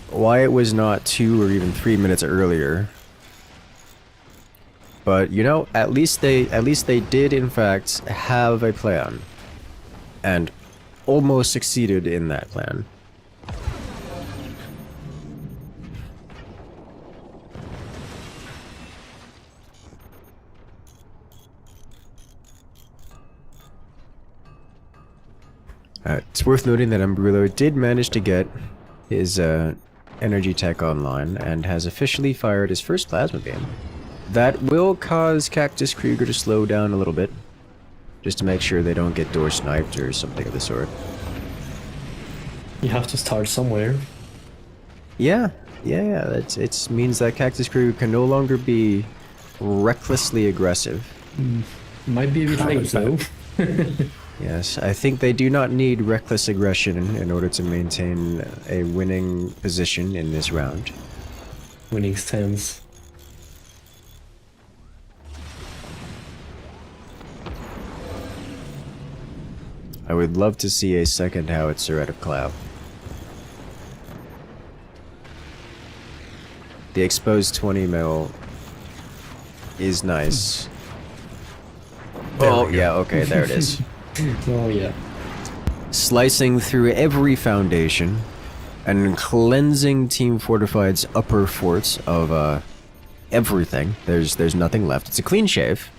why it was not 2 or even 3 minutes earlier. But you know, at least they did in fact have a plan, and almost succeeded in that plan. It's worth noting that Umbrillo did manage to get his energy tech online and has officially fired his first plasma beam. That will cause Cactus Krieger to slow down a little bit, just to make sure they don't get door sniped or something of the sort. You have to start somewhere. Yeah. It means that Cactus Krieger can no longer be recklessly aggressive. Might be a bit late though. Yes, I think they do not need reckless aggression in order to maintain a winning position in this round. Winning stance. I would love to see a second howitzer at a cloud. The exposed 20 mil is nice. Oh, yeah, okay, there it is. Oh, yeah. Slicing through every foundation and cleansing Team Fortified's upper forts of everything. There's nothing left. It's a clean shave.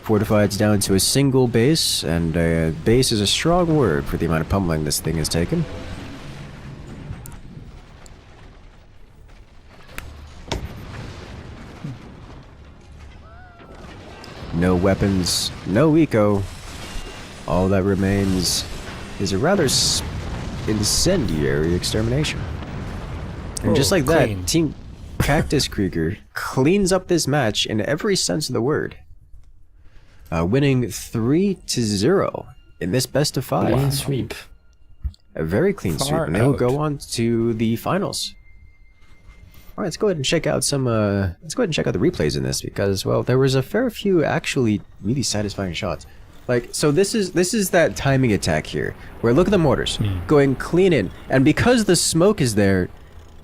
Fortified's down to a single base, and base is a strong word for the amount of pummeling this thing has taken. No weapons, no eco. All that remains is a rather incendiary extermination. And just like that, Team Cactus Krieger cleans up this match in every sense of the word. Winning 3-0 in this best of 5. Clean sweep. A very clean sweep, and they will go on to the finals. All right, let's go ahead and check out some. Let's go ahead and check out the replays in this, because, well, there was a fair few actually really satisfying shots. Like, so this is that timing attack here, where look at the mortars going clean in, and because the smoke is there,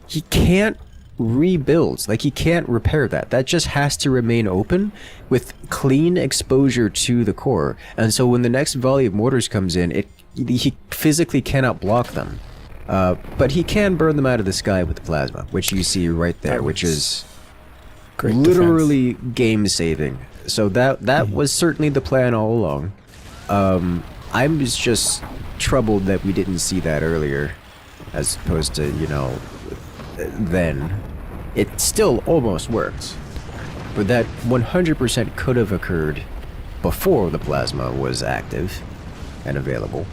he can't rebuild. Like, he can't repair that. That just has to remain open with clean exposure to the core. And so when the next volley of mortars comes in, he physically cannot block them. But he can burn them out of the sky with the plasma, which you see right there, which is literally game-saving. So that was certainly the plan all along. I'm just troubled that we didn't see that earlier, as opposed to, you know, then. It still almost works, but that 100% could have occurred before the plasma was active and available.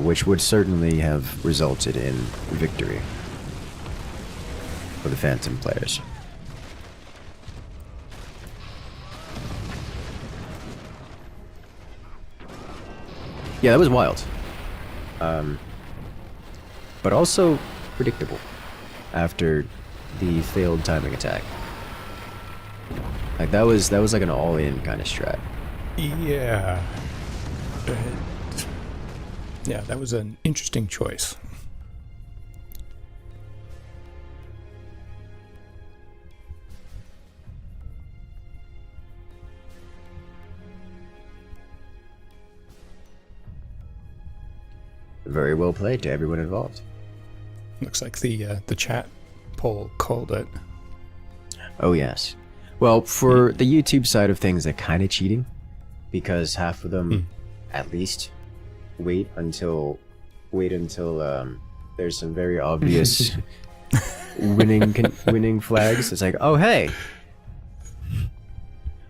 Which would certainly have resulted in victory for the Phantom players. Yeah, that was wild. But also predictable after the failed timing attack. Like, that was like an all-in kind of strat. Yeah. Yeah, that was an interesting choice. Very well played to everyone involved. Looks like the chat poll called it. Oh yes. Well, for the YouTube side of things, they're kind of cheating because half of them, at least, wait until there's some very obvious winning flags. It's like, oh hey,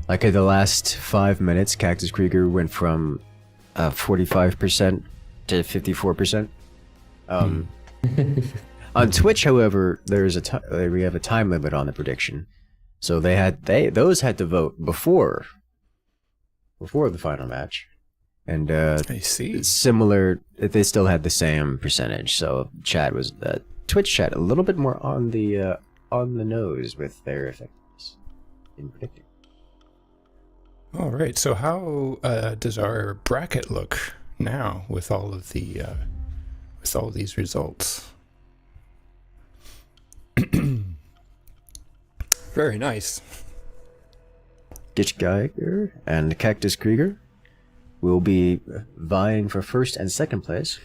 like in the last 5 minutes, Cactus Krieger went from 45% to 54%. On Twitch, however, we have a time limit on the prediction, so those had to vote before the final match, and I see. similar. They still had the same percentage, so Twitch chat a little bit more on the nose with their effectiveness in predicting. All right. So how does our bracket look now with all of the with all these results? Very nice. Ditch Geiger and Cactus Krieger will be vying for first and second place.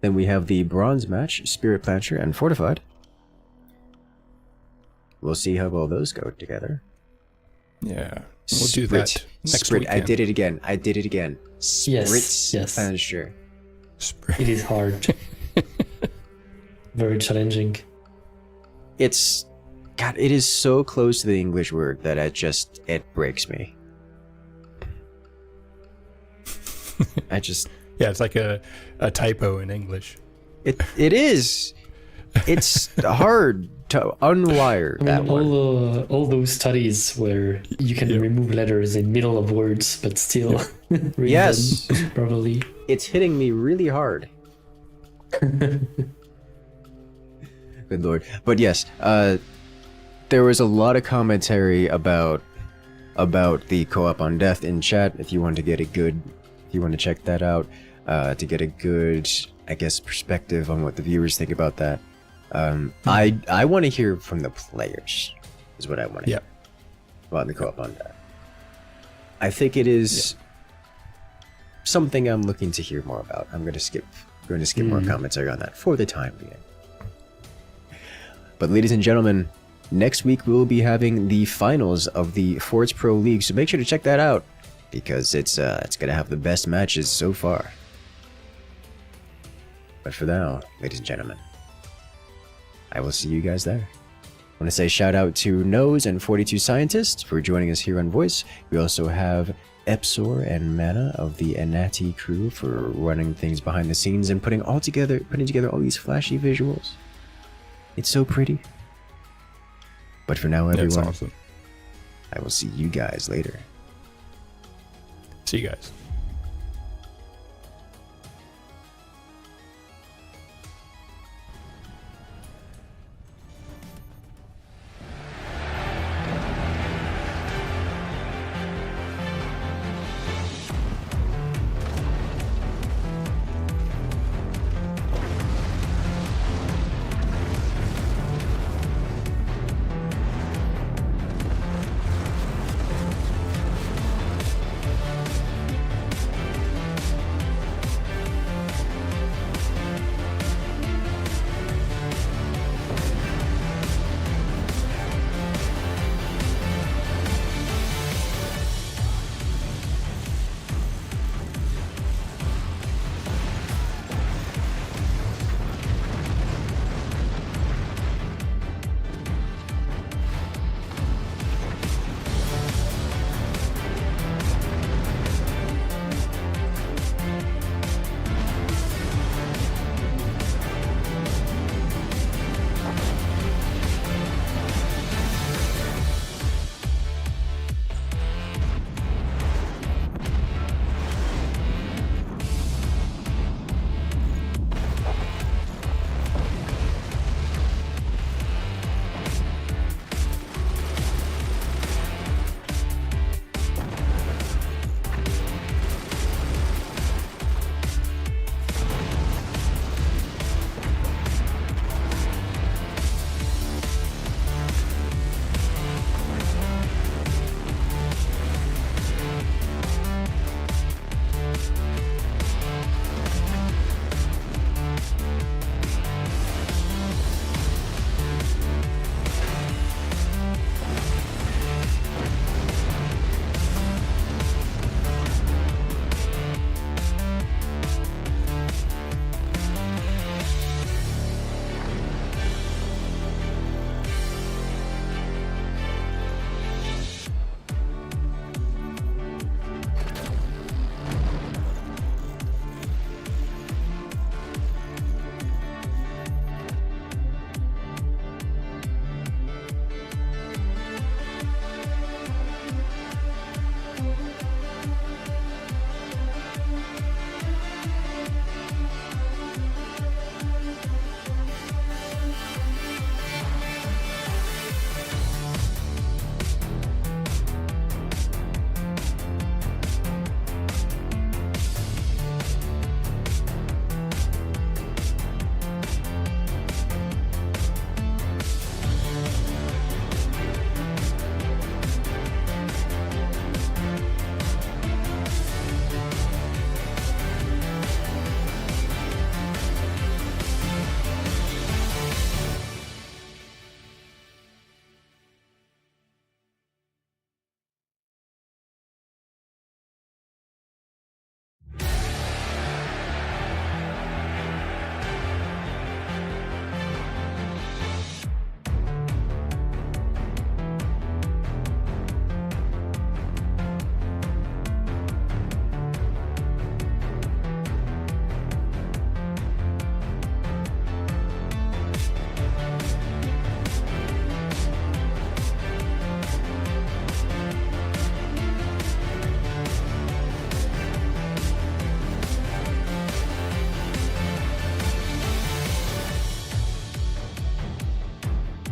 Then we have the bronze match, Spirit Plancher and Fortified. We'll see how well those go together. Yeah, we'll do that next Sprint. weekend. I did it again. Yes. Plancher. It is hard. Very challenging. It is so close to the English word that it breaks me. Yeah, it's like a typo in English. It is. It's hard to unwire that one. All those studies where you can remove letters in middle of words, but still read Yes. them properly. It's hitting me really hard. Good lord. But yes, there was a lot of commentary about the co-op on death in chat. If you want to check that out, to get a good, I guess, perspective on what the viewers think about that. I want to hear from the players, is what I want to hear about the co-op on death. I think it is something I'm looking to hear more about. I'm going to skip more commentary on that for the time being. But ladies and gentlemen, next week we will be having the finals of the Forts Pro League, so make sure to check that out because it's going to have the best matches so far. But for now, ladies and gentlemen, I will see you guys there. I want to say shout out to Nose and 42 Scientists for joining us here on Voice. We also have Epsor and Mana of the Enati crew for running things behind the scenes and putting together all these flashy visuals. It's so pretty. But for now, everyone, That's awesome. I will see you guys later. See you guys.